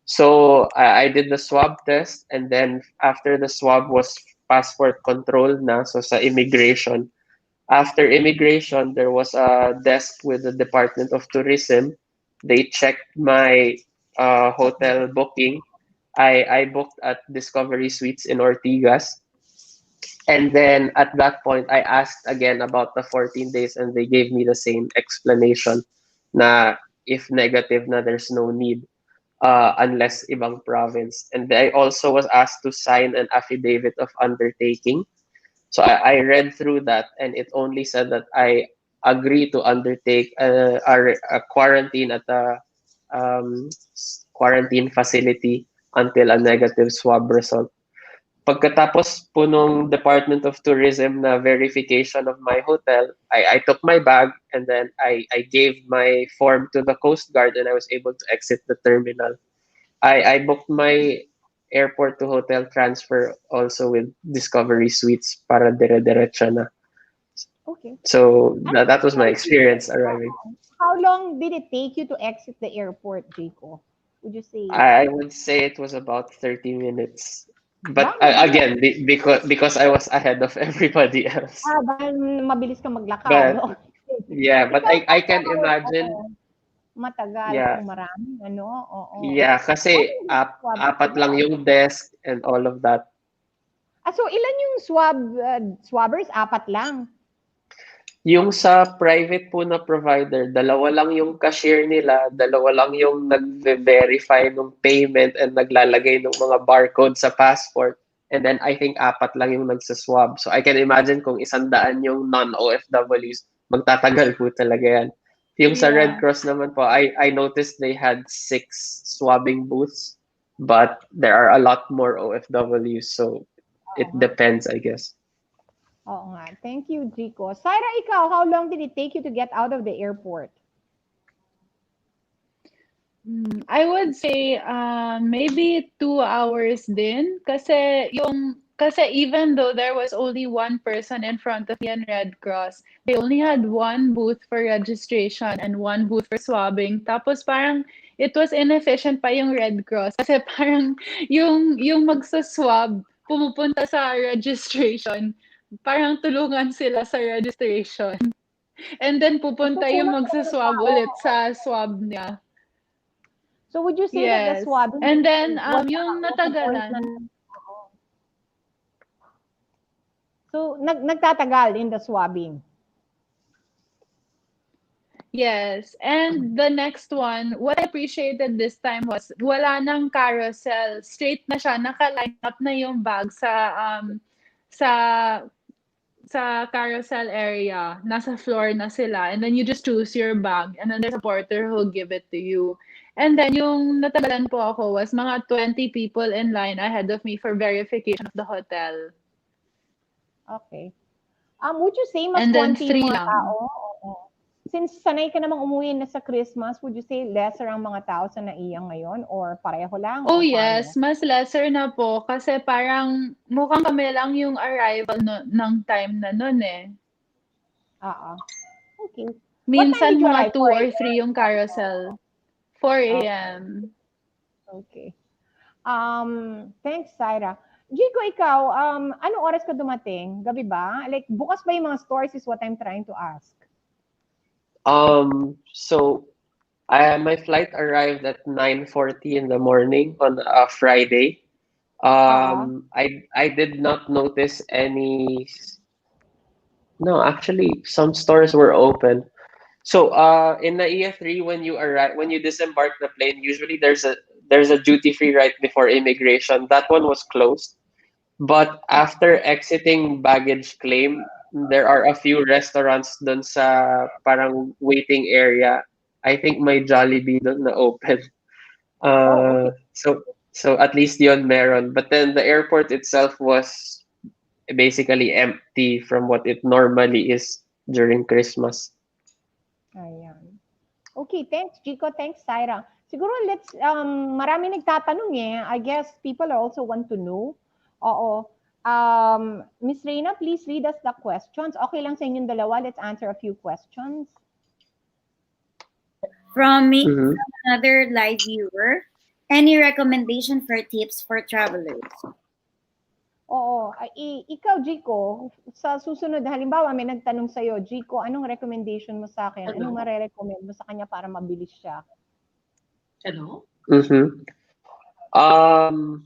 So I did the swab test, and then after the swab was passport control na, so sa immigration. After immigration, there was a desk with the Department of Tourism. They checked my hotel booking. I booked at Discovery Suites in Ortigas. And then at that point, I asked again about the 14 days, and they gave me the same explanation na if negative na there's no need unless ibang province. And I also was asked to sign an affidavit of undertaking. So I read through that, and it only said that I agree to undertake a quarantine at a quarantine facility until a negative swab result. Pagkatapos po nung Department of Tourism na verification of my hotel, I took my bag, and then I gave my form to the Coast Guard, and I was able to exit the terminal. I booked my airport to hotel transfer also with Discovery Suites para dire-diretso na. Okay. So that was my experience arriving. How long did it take you to exit the airport, Jaco? Would you say? I would say it was about 30 minutes. But Wow, again, because I was ahead of everybody else. dahil mabilis ka maglakad, But no? yeah, but Ikaw, I can ano, imagine. matagal Yeah. kung maraming ano, oo. Yeah, kasi apat lang yung desk and all of that. So ilan yung swabbers? 4 lang. Yung sa private po na provider, 2 lang yung cashier nila, 2 lang yung nag-verify ng payment and naglalagay ng mga barcode sa passport. And then I think 4 lang yung nagsaswab. So I can imagine kung 100 yung non-OFWs, magtatagal po talaga yan. Yung sa Red Cross naman po, I noticed they had 6 swabbing booths, but there are a lot more OFWs, so it depends, I guess. Oo nga. Thank you, Jico. Syra, ikaw, how long did it take you to get out of the airport? I would say maybe 2 hours din kasi even though there was only one person in front of me in Red Cross, they only had one booth for registration and one booth for swabbing. Tapos parang it was inefficient pa yung Red Cross kasi parang yung magsaswab pumupunta sa registration, parang tulungan sila sa registration. And then pupunta yung magsaswab ulit sa swab niya. So would you say that the swabbing and then yung natagalan. So nagtatagal in the swabbing. Yes, and the next one, what I appreciated this time was wala nang carousel, straight na siya, naka-line up na yung bag sa carousel area, nasa floor na sila, and then you just choose your bag, and then there's a porter who'll give it to you. And then yung natagalan po ako was mga 20 people in line ahead of me for verification of the hotel. Okay. Would you say mas and then konti 3 yung mga lang. tao? Oo. Since sanay ka namang umuwi na sa Christmas, would you say lesser ang mga tao sa NAIA ngayon or pareho lang? Oh or yes, paano? mas lesser na po kasi parang mukhang kami lang yung arrival ng time na nun eh. Okay. Minsan did you mga arrive? 2 or 3 yung carousel. 4 a.m. Okay. Thanks, Syra. Jico, ikaw, anong oras ka dumating? Gabi ba? Like, bukas ba yung mga stores is what I'm trying to ask. So my flight arrived at 9:40 in the morning on a Friday. I did not notice any. No, actually, some stores were open. So in the EF3, when you disembark the plane, usually there's a duty free right before immigration. That one was closed. But after exiting baggage claim, there are a few restaurants dun sa parang waiting area. I think may Jollibee dun na open. Okay. So at least yon meron. But then the airport itself was basically empty from what it normally is during Christmas. Ayan. Okay, thanks, Jico. Thanks, Syra. Siguro marami nagtatanong eh. I guess people also want to know. Oo. Miss Reina, please read us the questions. Okay lang sa inyong dalawa. Let's answer a few questions. From me, Mhm. from another live viewer, any recommendation for tips for travelers? Oo. Ikaw, Jico, sa susunod, halimbawa may nagtanong sa'yo, Jico, anong recommendation mo sa akin? Anong mare-recommend mo sa kanya para mabilis siya? Mhm. Um,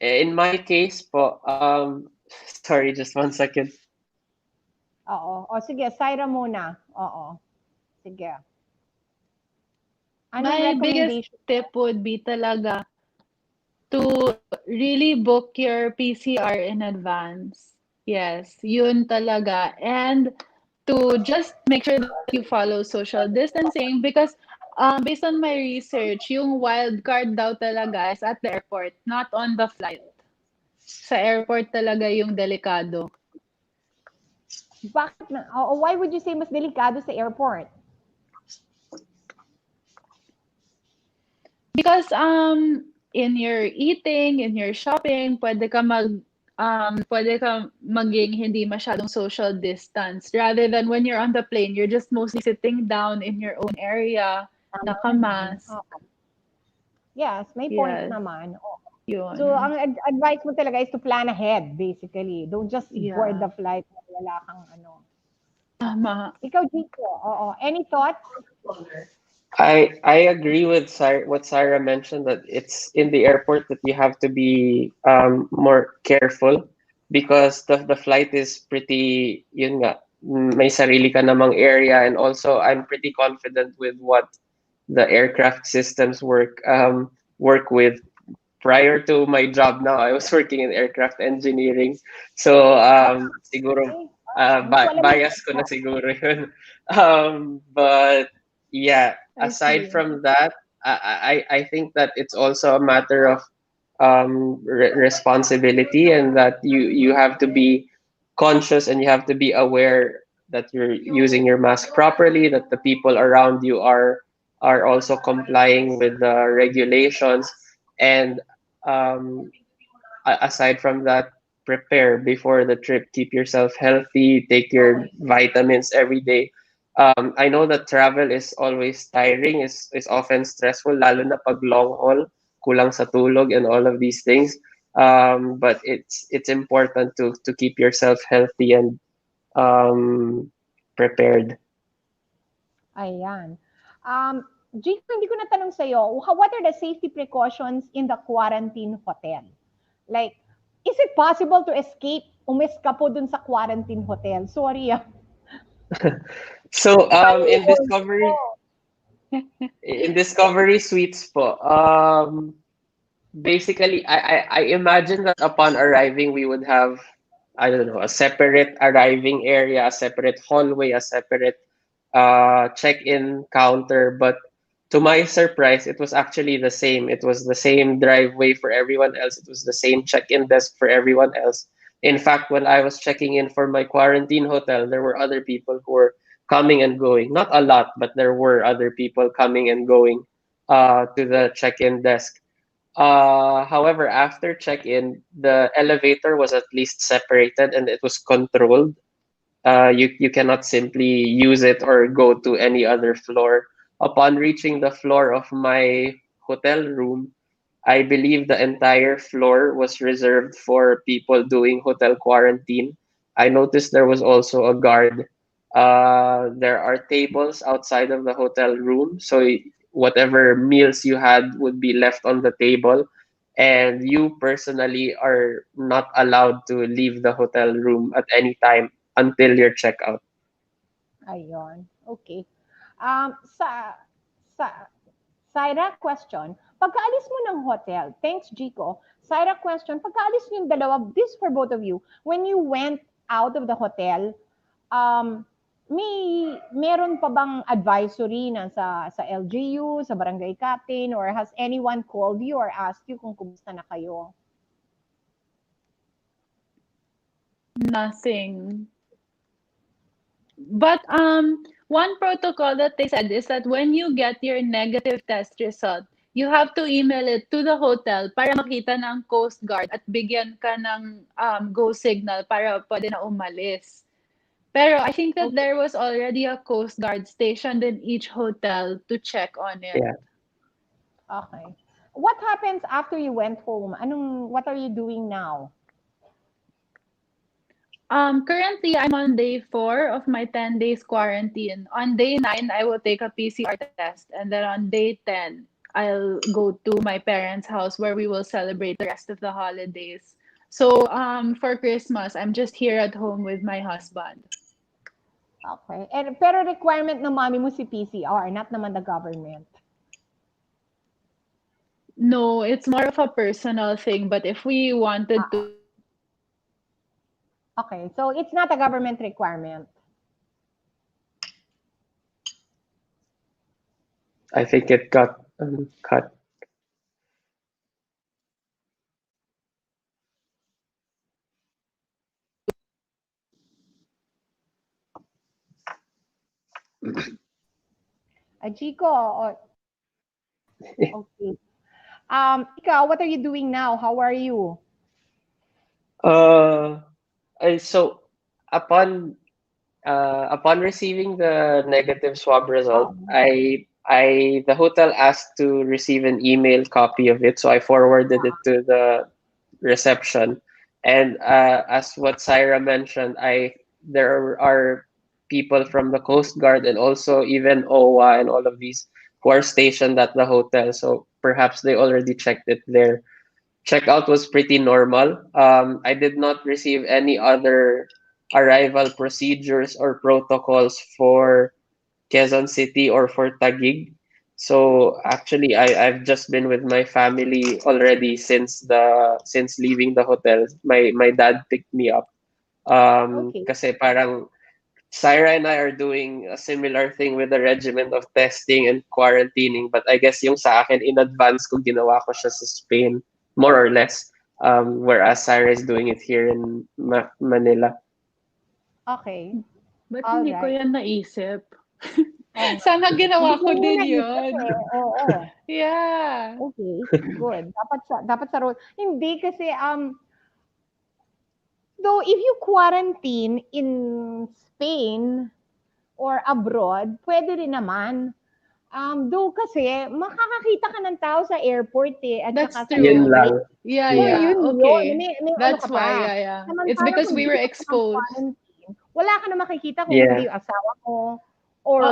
in my case po, sorry, just 1 second. Oo. O sige, Syra muna. Oo. Sige. Anong My biggest recommendation? tip would be talaga to really book your PCR in advance. Yes, yun talaga. And to just make sure that you follow social distancing because based on my research, yung wild card daw talaga is at the airport, not on the flight. Sa airport talaga yung delikado. Bakit why would you say mas delikado sa airport? Because in your eating, in your shopping, pwede ka maging hindi masyadong social distance rather than when you're on the plane, you're just mostly sitting down in your own area, nakamask. Okay. Yes, may point Yes. naman. Oo. Yun. So, ang advice mo talaga is to plan ahead, basically. Don't just board the Yeah. flight na wala kang ano. Tama. Ikaw, Jico, oo. Any thoughts? I agree with what Sarah mentioned that it's in the airport that you have to be more careful because the flight is pretty yun nga may sarili ka namang area, and also I'm pretty confident with what the aircraft systems work with. Prior to my job now, I was working in aircraft engineering. So siguro Hindi ko alam bias ko na siguro yun. But yeah, I aside see. from that, I think that it's also a matter of responsibility, and that you have to be conscious and you have to be aware that you're using your mask properly, that the people around you are also complying with the regulations, and aside from that, prepare before the trip. Keep yourself healthy. Take your vitamins every day. I know that travel is always tiring. Is often stressful, lalo na pag long haul, kulang sa tulog, and all of these things. But it's important to keep yourself healthy and prepared. Ayan. Jico, hindi ko natanong sa'yo, what are the safety precautions in the quarantine hotel? Like, is it possible to escape? Umeskapo dun sa quarantine hotel. Sorry. So in Discovery Suites po, basically I imagine that upon arriving we would have, I don't know, a separate arriving area, a separate hallway, a separate check-in counter. But to my surprise, it was actually the same. It was the same driveway for everyone else. It was the same check-in desk for everyone else. In fact, when I was checking in for my quarantine hotel, there were other people who were coming and going. Not a lot, but there were other people coming and going to the check-in desk. However, after check-in, the elevator was at least separated and it was controlled. You cannot simply use it or go to any other floor. Upon reaching the floor of my hotel room, I believe the entire floor was reserved for people doing hotel quarantine. I noticed there was also a guard. There are tables outside of the hotel room, so whatever meals you had would be left on the table, and you personally are not allowed to leave the hotel room at any time until your checkout. Ayun. Okay. Sa Syra, question. Pagkaalis mo ng hotel, thanks Jico. Syra, question. Pagkaalis niyo yung dalawa, this for both of you, when you went out of the hotel, meron pa bang advisory na sa LGU, sa barangay captain, or has anyone called you or asked you kung kumusta na kayo? Nothing. But one protocol that they said is that when you get your negative test result, you have to email it to the hotel para makita ng Coast Guard at bigyan ka ng go signal para pwede na umalis. Pero I think that there was already a Coast Guard stationed in each hotel to check on it. Yeah. Okay. What happens after you went home? What are you doing now? Currently, I'm on day 4 of my 10 days quarantine. On day 9, I will take a PCR test. And then on day 10, I'll go to my parents' house where we will celebrate the rest of the holidays. So for Christmas, I'm just here at home with my husband. Okay. Pero requirement ng mommy mo si PCR, not naman the government. No, it's more of a personal thing. But if we wanted to... Okay, so it's not a government requirement. I think it got cut. Jico, okay. Ikaw, what are you doing now? How are you? So upon receiving the negative swab result, the hotel asked to receive an email copy of it, so I forwarded it to the reception. And as what Syra mentioned, there are people from the Coast Guard and also even OWA and all of these who are stationed at the hotel, so perhaps they already checked it there. Checkout was pretty normal. I did not receive any other arrival procedures or protocols for Quezon City or for Taguig. So actually, I've just been with my family already since leaving the hotel. My dad picked me up. Kasi parang Syra and I are doing a similar thing with the regimen of testing and quarantining. But I guess yung sa akin, in advance ko ginawa ko siya sa Spain, more or less. Whereas Syra is doing it here in Manila. Okay. Ba't hindi ko Alright. yan naisip? Sana ginawa ko din yun. Oo. Yeah. Okay, good. Dapat sa road. Hindi kasi though if you quarantine in Spain or abroad, pwede rin naman. Though kasi makakakita ka ng tao sa airport at That's saka true. Yun lang. Yeah, So, yeah. yun Okay. yun. May That's ano ka why, pa. yeah. Samantala, It's because kung we were dito ka ng exposed. quarantine, wala ka na makikita kung Yeah. hindi yung asawa mo or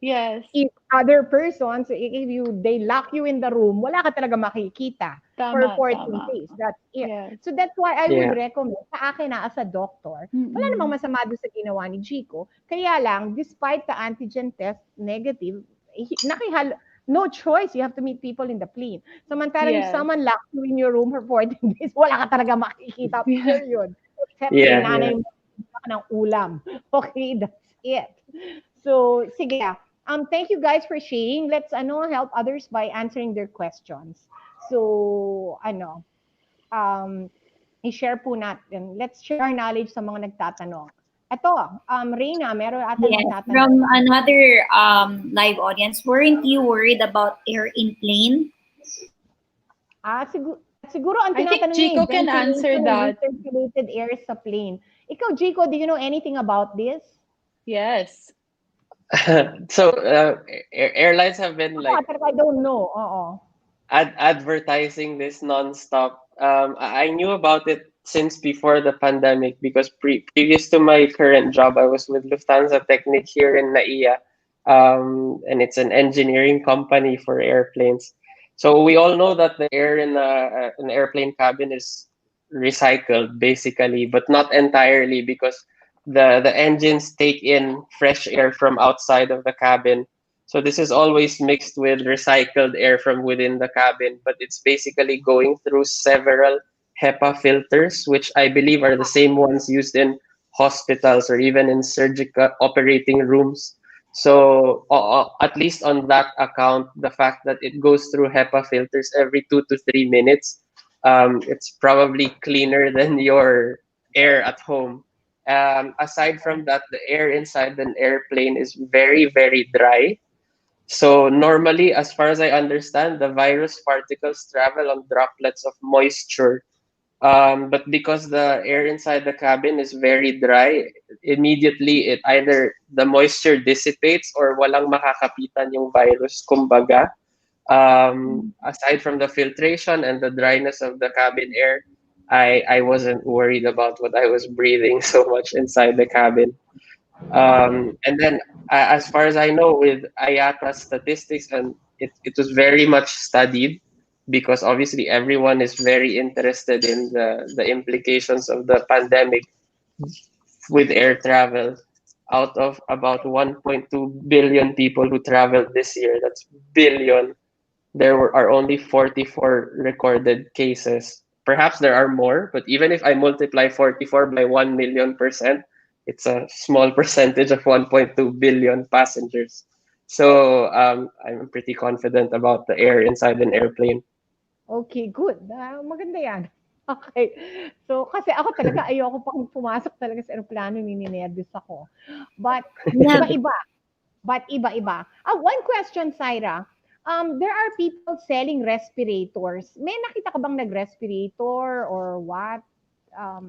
Yes. if other persons, if they lock you in the room, wala ka talaga makikita for Tama, 14 tama. days. That's it. Yes. So that's why I would Yeah. recommend sa akin as a doctor, wala Mm-mm. namang masama doon sa ginawa ni Jico. Kaya lang, despite the antigen test negative, no choice. You have to meet people in the plane. Samantalang if Yes. someone locks you in your room for 14 days, wala ka talaga makikita. Period. Except Yeah, nanay mo ng ulam. Okay, that's it. So, sige. Thank you guys for sharing. Let's help others by answering their questions. So, i-share po natin. Let's share our knowledge sa mga nagtatanong. Ito, Reina, meron ata Yes, nagtatanong. from another live audience, weren't you worried about air in plane? Siguro ang I think tinatanong niya, Jico can answer that. Circulated air sa plane. Ikaw, Jico, do you know anything about this? Yes. So airlines have been like I don't know. Oo. advertising this nonstop. I knew about it since before the pandemic because previous to my current job, I was with Lufthansa Technik here in Naiya, and it's an engineering company for airplanes. So we all know that the air in an airplane cabin is recycled basically, but not entirely because the engines take in fresh air from outside of the cabin, so this is always mixed with recycled air from within the cabin, but it's basically going through several HEPA filters, which I believe are the same ones used in hospitals or even in surgical operating rooms. So at least on that account, the fact that it goes through HEPA filters every 2 to 3 minutes, it's probably cleaner than your air at home. Aside from that, the air inside an airplane is very, very dry, so normally, as far as I understand, the virus particles travel on droplets of moisture. But because the air inside the cabin is very dry, immediately it either the moisture dissipates or walang makakapitan yung virus, kumbaga. Aside from the filtration and the dryness of the cabin air, I wasn't worried about what I was breathing so much inside the cabin. And then, as far as I know, with IATA statistics, and it was very much studied because obviously everyone is very interested in the implications of the pandemic with air travel. Out of about 1.2 billion people who traveled this year, that's billion, are only 44 recorded cases. Perhaps there are more, but even if I multiply 44 by 1 million percent, it's a small percentage of 1.2 billion passengers. So I'm pretty confident about the air inside an airplane. Okay, good. Maganda yan. Okay. So, kasi ako talaga, ayoko pang pumasok talaga sa aeroplano, nininervous ako. But, Yeah. iba-iba. But iba-iba. One question, Syra. There are people selling respirators. May nakita ka bang nag-respirator or what?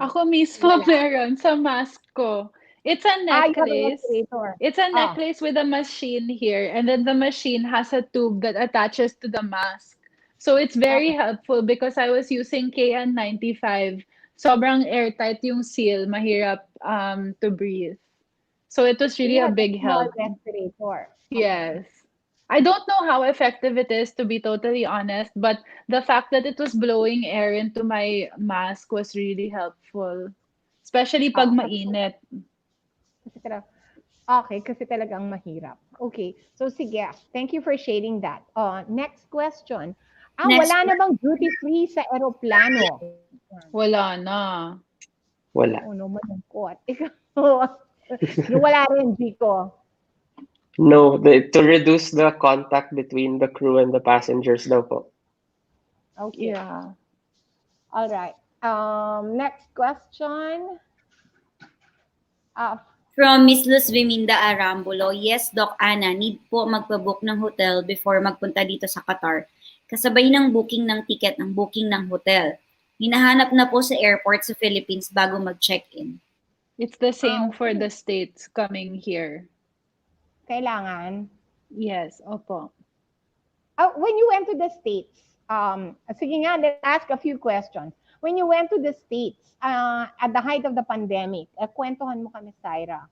Ako mismo Wala. meron sa mask ko. It's a You have a necklace. respirator. It's a Ah, necklace with a machine here, and then the machine has a tube that attaches to the mask. So it's very okay. helpful because I was using KN95. Sobrang airtight yung seal, mahirap to breathe. So it was So really you a have a big small help. respirator. Okay. Yes. I don't know how effective it is, to be totally honest, but the fact that it was blowing air into my mask was really helpful. Especially pag Kasi, mainit. kasi talaga, okay, kasi talagang mahirap. Okay. So sige, thank you for sharing that. Next question. Next Wala na one. bang duty free sa eroplano? Wala na. Wala. Oh no, malungkot. Ikaw, wala rin, Chico. No, to reduce the contact between the crew and the passengers daw po. Okay. Yeah. All right. Next question. Uh, From Miss Luz Viminda Arambulo, yes, Doc Ana, need po magpabook ng hotel before magpunta dito sa Qatar. Kasabay ng booking ng ticket ng booking ng hotel. Hinahanap na po sa airport sa Philippines bago mag-check-in. It's the same for okay. the States coming here. Kailangan. Yes, opo. When you went to the States, sige nga, let's ask a few questions. When you went to the States, at the height of the pandemic, kwentuhan mo kami, Syra.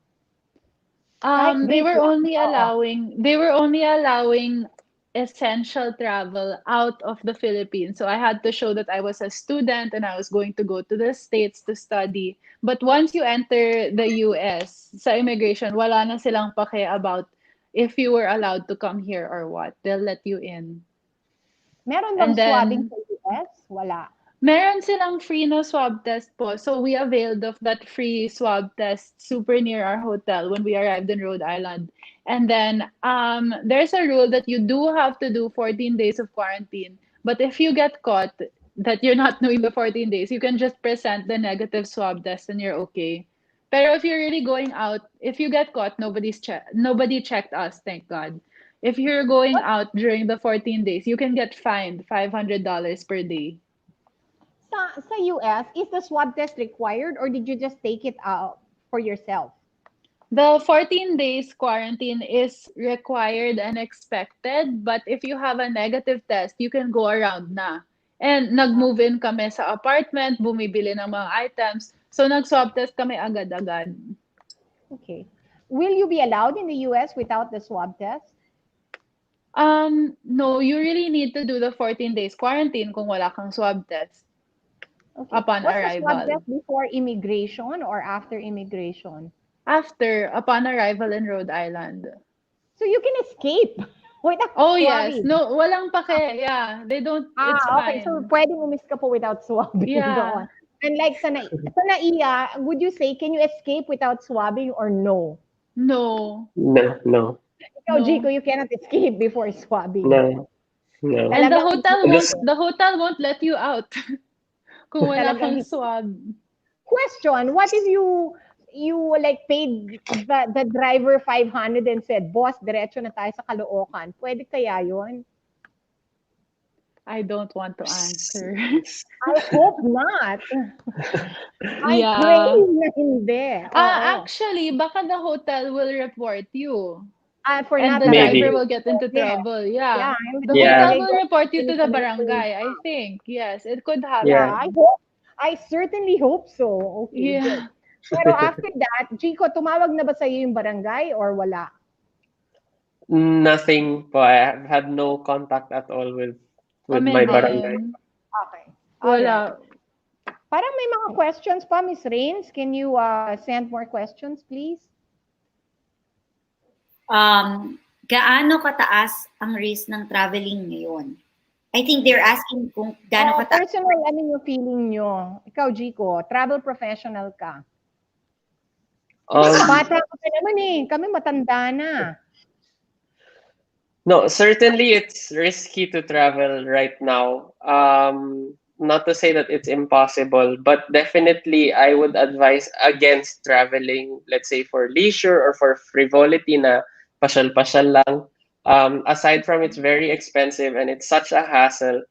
Kahit They brief were lang. only allowing essential travel out of the Philippines. So I had to show that I was a student and I was going to go to the States to study. But once you enter the US, sa immigration, wala na silang pake about if you were allowed to come here or what. They'll let you in. Meron bang And swabbing then, sa US? Wala. meron silang free na swab test po. So we availed of that free swab test super near our hotel when we arrived in Rhode Island. And then there's a rule that you do have to do 14 days of quarantine. But if you get caught that you're not doing the 14 days, you can just present the negative swab test and you're okay. Pero if you're really going out, if you get caught, nobody checked us, thank God. If you're going What out during the 14 days, you can get fined $500 per day. sa US, is the swab test required or did you just take it out for yourself? The 14 days quarantine is required and expected, but if you have a negative test, you can go around na. And nag-move in kami sa apartment, bumibili ng mga items. So nag-swab test kami agad-agad. Okay. Will you be allowed in the US without the swab test? No, you really need to do the 14 days quarantine kung wala kang swab test Okay. upon Was the swab arrival. test before immigration or after immigration? Upon arrival in Rhode Island. So you can escape without Oh yes, swabbing. no, walang pake. Yeah, they don't. It's Okay. So fine. pwedeng umis ka po without swabbing doon. Yeah. And like sa NAIA, would you say, can you escape without swabbing or no? No. No. Ikaw, No. Jico, you cannot escape before swabbing. No. And the Talagang- hotel won't let you out kung wala Talagang kang swab. Question, what if you like paid the driver 500 and said, boss, diretso na tayo sa Caloocan. Pwede kaya yun? I don't want to answer. I hope not. I Yeah. pray na hindi. Oo. Actually, baka the hotel will report you. For And not the Maybe. driver will get into Yeah. trouble. Yeah. The Yeah. hotel will report you to the barangay, I think. Yes, it could happen. Yeah. I certainly hope so. Okay, good. Yeah. Pero after that, Chico, tumawag na ba sa'yo yung barangay or wala? Nothing po. I have had no contact at all with Kami my din. barangay. Okay. Wala. Parang may mga questions pa, Miss Rains. Can you send more questions, please? Gaano kataas ang risk ng traveling ngayon? I think they're asking kung gaano kataas. Personal, ano yung feeling nyo? Ikaw, Jico, travel professional ka. Bata ka pa naman eh. Kami matanda na. No, certainly it's risky to travel right now. Not to say that it's impossible, but definitely I would advise against traveling, let's say for leisure or for frivolity na pasyal-pasyal lang. Aside from it's very expensive and it's such a hassle,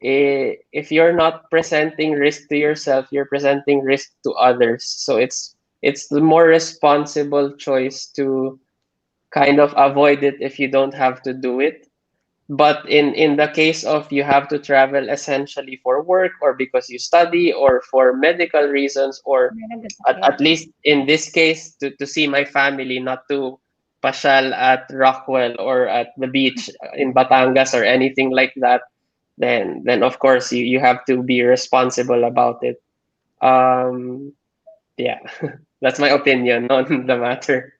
if you're not presenting risk to yourself, you're presenting risk to others. So it's the more responsible choice to kind of avoid it if you don't have to do it. But in the case of you have to travel essentially for work or because you study or for medical reasons or at least in this case to see my family, not to pasyal at Rockwell or at the beach in Batangas or anything like that, then of course you have to be responsible about it. Yeah, that's my opinion on the matter.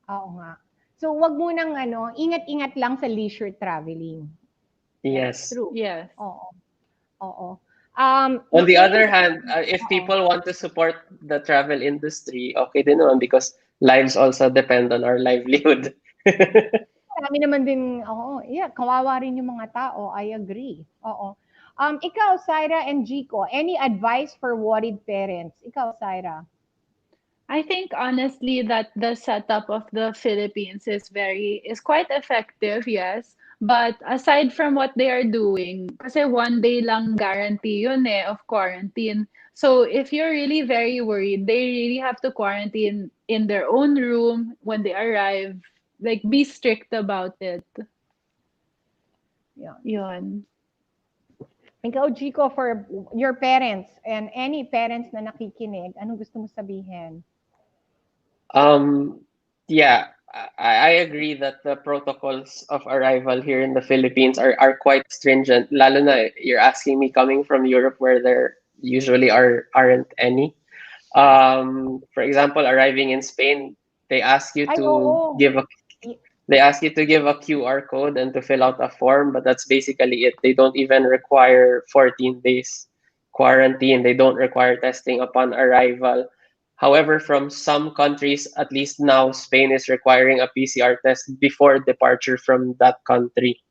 Oo nga. So, wag mo nang ingat-ingat lang sa leisure traveling. Yes. True. Yes. Oo. On the other hand, if people want to support the travel industry, okay din naman because lives also depend on our livelihood. Marami naman din, kawawa rin yung mga tao. I agree. Oo. Ikaw, Syra and Jico, any advice for worried parents? Ikaw, Syra. I think honestly that the setup of the Philippines is quite effective, yes. But aside from what they are doing, kasi 1 day lang guarantee yun of quarantine. So if you're really very worried, they really have to quarantine in their own room when they arrive. Like, be strict about it. Yun. Ikaw, Jico, for your parents and any parents na nakikinig, anong gusto mo sabihin? Yeah, I agree that the protocols of arrival here in the Philippines are quite stringent. Lalo na you're asking me coming from Europe where there usually aren't any. For example, arriving in Spain, they ask you to give a QR code and to fill out a form, but that's basically it. They don't even require 14 days quarantine. They don't require testing upon arrival. However, from some countries, at least now, Spain is requiring a PCR test before departure from that country.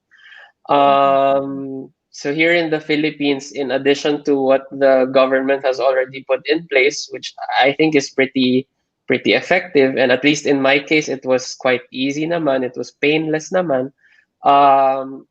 So here in the Philippines, in addition to what the government has already put in place, which I think is pretty effective, and at least in my case, it was quite easy naman, it was painless naman.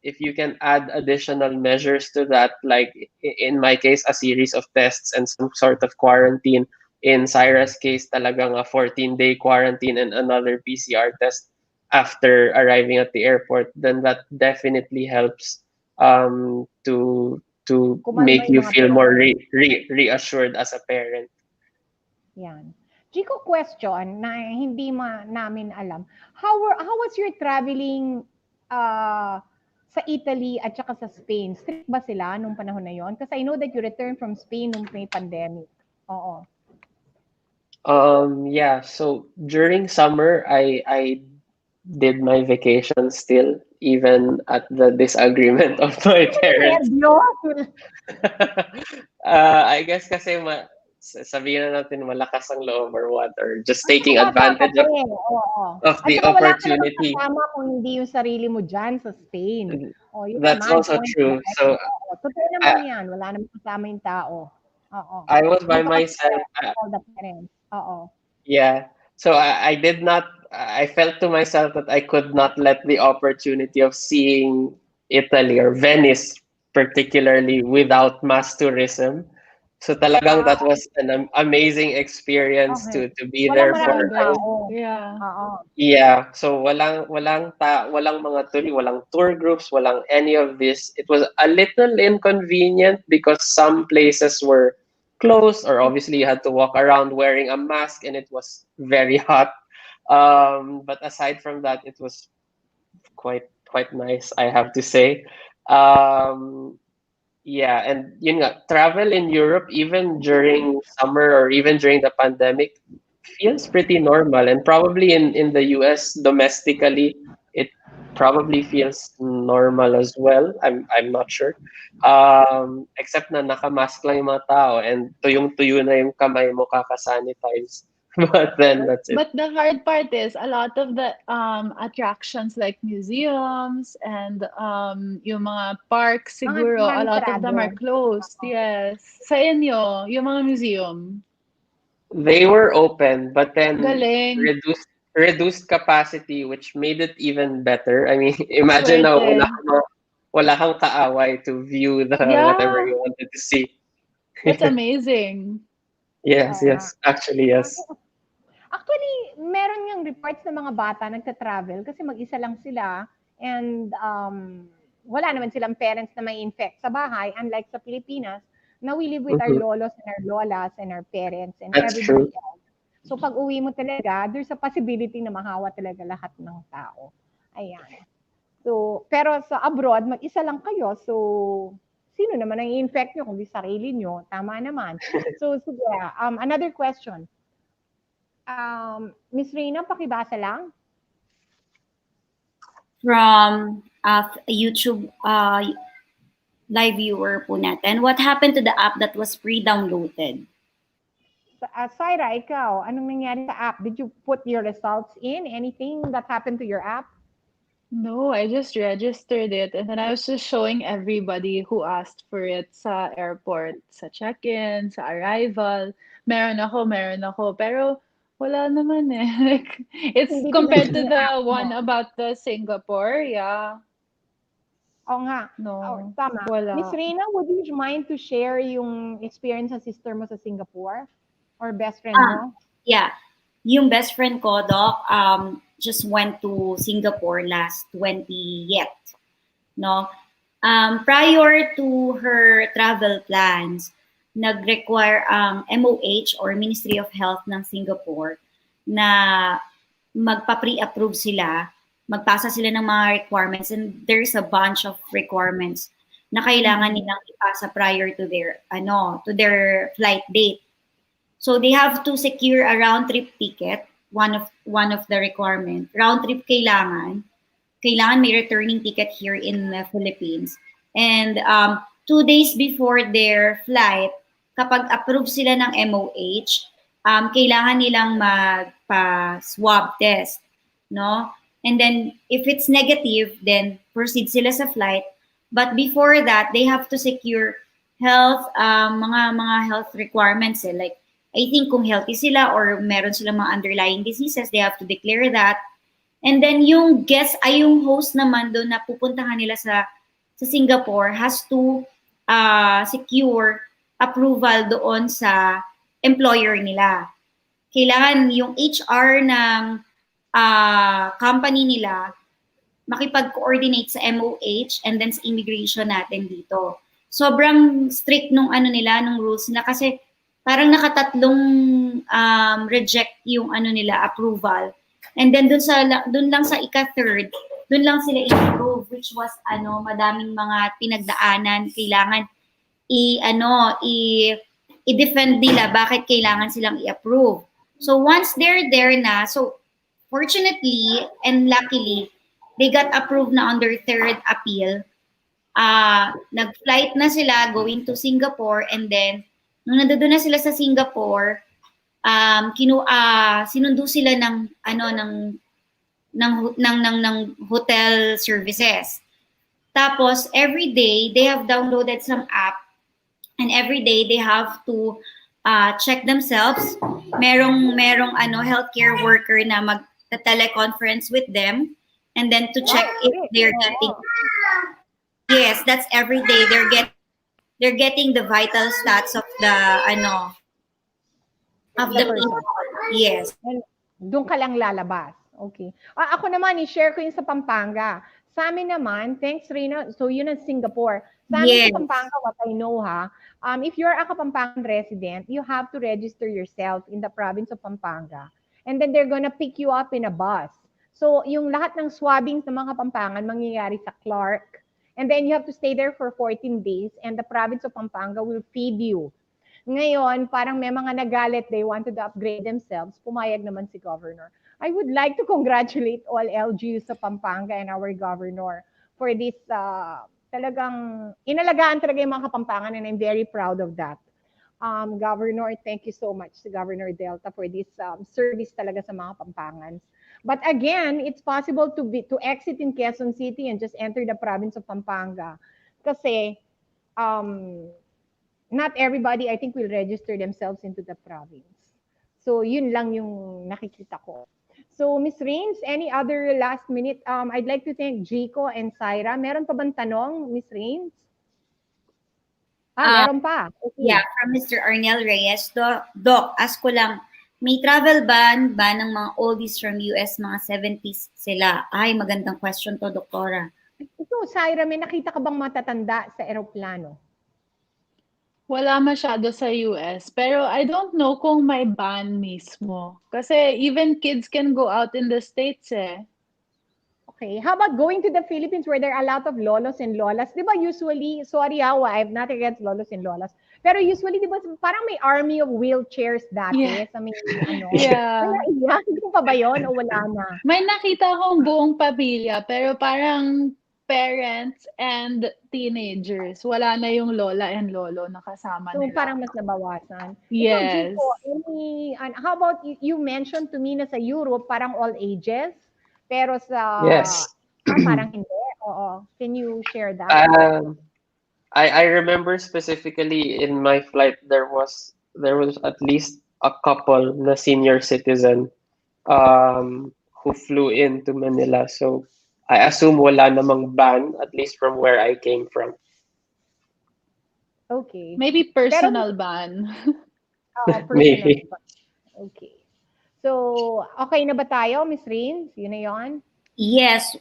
If you can add additional measures to that, like in my case, a series of tests and some sort of quarantine, in Syra's case, talagang a 14-day quarantine and another PCR test after arriving at the airport, then that definitely helps to Kumalma make yung you mga feel more feelings. reassured as a parent. Yan. Chico, question na hindi namin alam. How was your traveling sa Italy at saka sa Spain? Strict ba sila nung panahon na yon? Kasi I know that you returned from Spain nung may pandemic. Oo. Yeah, so during summer, I did my vacation still, even at the disagreement of my parents. Nervyos! I guess kasi sabihin na natin malakas ang loob or what, or just taking Bata ka advantage pa rin, oo. of At the saka wala ka namang opportunity. kasama kung hindi yung sarili mo dyan sa Spain. Oh, yun That's naman, also point true. right? So Oo, totoo naman yan. Wala namang kasama yung tao. Oo. I was by Because myself. all the parents. Oo. Yeah. So I did not, I felt to myself that I could not let the opportunity of seeing Italy or Venice particularly without mass tourism. So talagang that was an amazing experience Okay. to be Walang there maraming for. tao. Yeah. Oo. Yeah, so walang mga tuli, walang tour groups, walang any of this. It was a little inconvenient because some places were closed, or obviously you had to walk around wearing a mask and it was very hot. But aside from that, it was quite nice, I have to say. Yeah, and yun nga, travel in Europe even during summer or even during the pandemic feels pretty normal, and probably in the US domestically it probably feels normal as well. I'm not sure. Except na nakamask lang yung mga tao and tuyong-tuyo na yung kamay mo kakasanitize. But then that's it. But the hard part is a lot of the attractions like museums and yung mga parks siguro, a lot of them are closed. Yes. Sa inyo, yung mga museum. They were open, but then Galing. reduced capacity, which made it even better. I mean, imagine now wala kang kaaway to view the whatever you wanted to see. That's amazing. Yes, actually, yes. Actually, meron yung reports ng mga bata nagta-travel kasi mag-isa lang sila and wala naman silang parents na may infect sa bahay, unlike sa Pilipinas, na we live with our lolos and our lolas and our parents and That's everybody true. else. So pag uwi mo talaga, there's a possibility na mahawa talaga lahat ng tao. Ayan. So, pero sa abroad, mag-isa lang kayo. So, sino naman ang i-infect nyo kung di sarili nyo? Tama naman. So, sige. Another question. Miss Reina, pakibasa lang. From YouTube live viewer po natin. What happened to the app that was pre-downloaded? Syra, ikaw, anong nangyari sa app? Did you put your results in? Anything that happened to your app? No, I just registered it and then I was just showing everybody who asked for it sa airport, sa check-in, sa arrival. Meron ako. Pero wala naman eh. Like, it's Hindi compared to pinag- the one about the Singapore, yeah. Oo nga. No, Tama. wala. Miss Reina, would you mind to share yung experience sa sister mo sa Singapore? Or best friend mo? Yeah. Yung best friend ko, Doc, just went to Singapore last 20th. No? Prior to her travel plans, nag-require MOH or Ministry of Health ng Singapore na magpa-pre-approve sila, magpasa sila ng mga requirements, and there's a bunch of requirements na kailangan nilang ipasa prior to their flight date. So they have to secure a round trip ticket, one of the requirement. Round trip kailangan may returning ticket here in the Philippines. And 2 days before their flight, kapag approve sila ng MOH, kailangan nilang magpa-swab test, no? And then if it's negative, then proceed sila sa flight. But before that, they have to secure health mga health requirements, like I think kung healthy sila or meron silang mga underlying diseases, they have to declare that. And then yung host naman doon na pupuntahan nila sa Singapore has to secure approval doon sa employer nila. Kailangan yung HR ng company nila makipag-coordinate sa MOH and then sa immigration natin dito. Sobrang strict nung nung rules nila kasi parang nakatatlong reject yung nila approval. And then dun lang sa ika-third, dun lang sila i-approve, which was madaming mga pinagdaanan, kailangan i-defend nila bakit kailangan silang i-approve. So once they're there na, so fortunately and luckily, they got approved na on their third appeal. Nag-flight na sila going to Singapore, and then nung nandoon na sila sa Singapore, sinundo sila ng hotel services. Tapos every day they have downloaded some app, and every day they have to check themselves. Merong healthcare worker na mag-teleconference with them, and then to check if they're getting. Yes, that's every day. They're getting the vital stats of the people. Yes. And doon ka lang lalabas. Okay. Ako naman, i-share ko yun sa Pampanga. Sa amin naman, thanks Rina, so yun ang Singapore. Sa amin sa Pampanga, what I know if you're a Kapampangan resident, you have to register yourself in the province of Pampanga. And then they're gonna pick you up in a bus. So yung lahat ng swabbing sa mga Kapampangan mangyayari sa Clark. And then you have to stay there for 14 days and the province of Pampanga will feed you. Ngayon, parang may mga nagalit, they wanted to upgrade themselves. Pumayag naman si Governor. I would like to congratulate all LGUs sa Pampanga and our Governor for this talagang inalagaan talaga yung mga Kapampangan, and I'm very proud of that. Governor, thank you so much to Governor Delta for this service talaga sa mga Pampangans. But again, it's possible to exit in Quezon City and just enter the province of Pampanga. Kasi not everybody, I think, will register themselves into the province. So yun lang yung nakikita ko. So Ms. Rains, any other last minute? I'd like to thank Jico and Syra. Meron pa bang tanong, Ms. Rains? Meron pa. Okay. Yeah, from Mr. Arnel Reyes. Doc, ask ko lang, may travel ban ba ng mga oldies from US, mga 70s sila? Ay, magandang question to, Doktora. Ito, Syra, may nakita ka bang matatanda sa eroplano? Wala masyado sa US, pero I don't know kung may ban mismo. Kasi even kids can go out in the States eh. Okay, how about going to the Philippines where there are a lot of lolos and lolas? Di ba usually, sorry I have nothing against lolos and lolas, pero usually, di ba, parang may army of wheelchairs dati sa may Yeah. Hindi pa ba yun o wala na? May nakita akong buong pamilya, pero parang parents and teenagers. Wala na yung lola and lolo na kasama So nila. parang mas nabawasan. Yes. Ito, Jico, how about you mentioned to me na sa Europe, parang all ages? Pero sa Yes. parang hindi. Oo. Can you share that? I remember specifically in my flight there was at least a couple na senior citizen who flew into Manila. So I assume wala namang ban, at least from where I came from. Okay. Maybe personal ban. Personal Maybe. ban. Okay. So, okay na ba tayo, Ms. Rains? Yun na yun? Yes,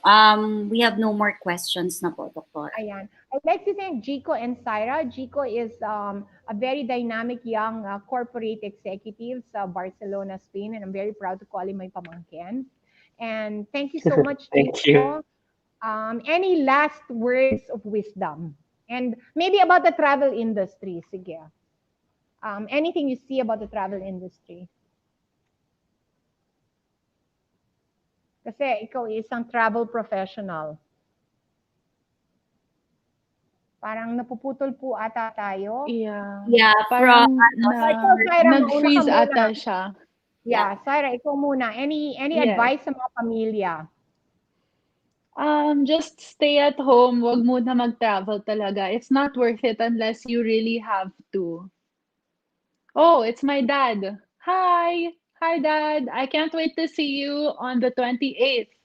we have no more questions na po, Doktor. Ayan. I'd like to thank Jico and Syra. Jico is a very dynamic young corporate executive sa Barcelona, Spain, and I'm very proud to call him my pamangkin. And thank you so much, Thank Jico. Any last words of wisdom? And maybe about the travel industry, sige. Anything you see about the travel industry? Kasi ikaw isang travel professional. Parang napuputol po ata tayo. Yeah. Yeah, Parang Syra, nag-freeze mauna ka ata muna. siya. Yeah, Syra, ikaw muna. Any Yes. advice sa mga pamilya? Just stay at home. Wag muna mag-travel talaga. It's not worth it unless you really have to. Oh, it's my dad. Hi. Hi, Dad. I can't wait to see you on the 28th.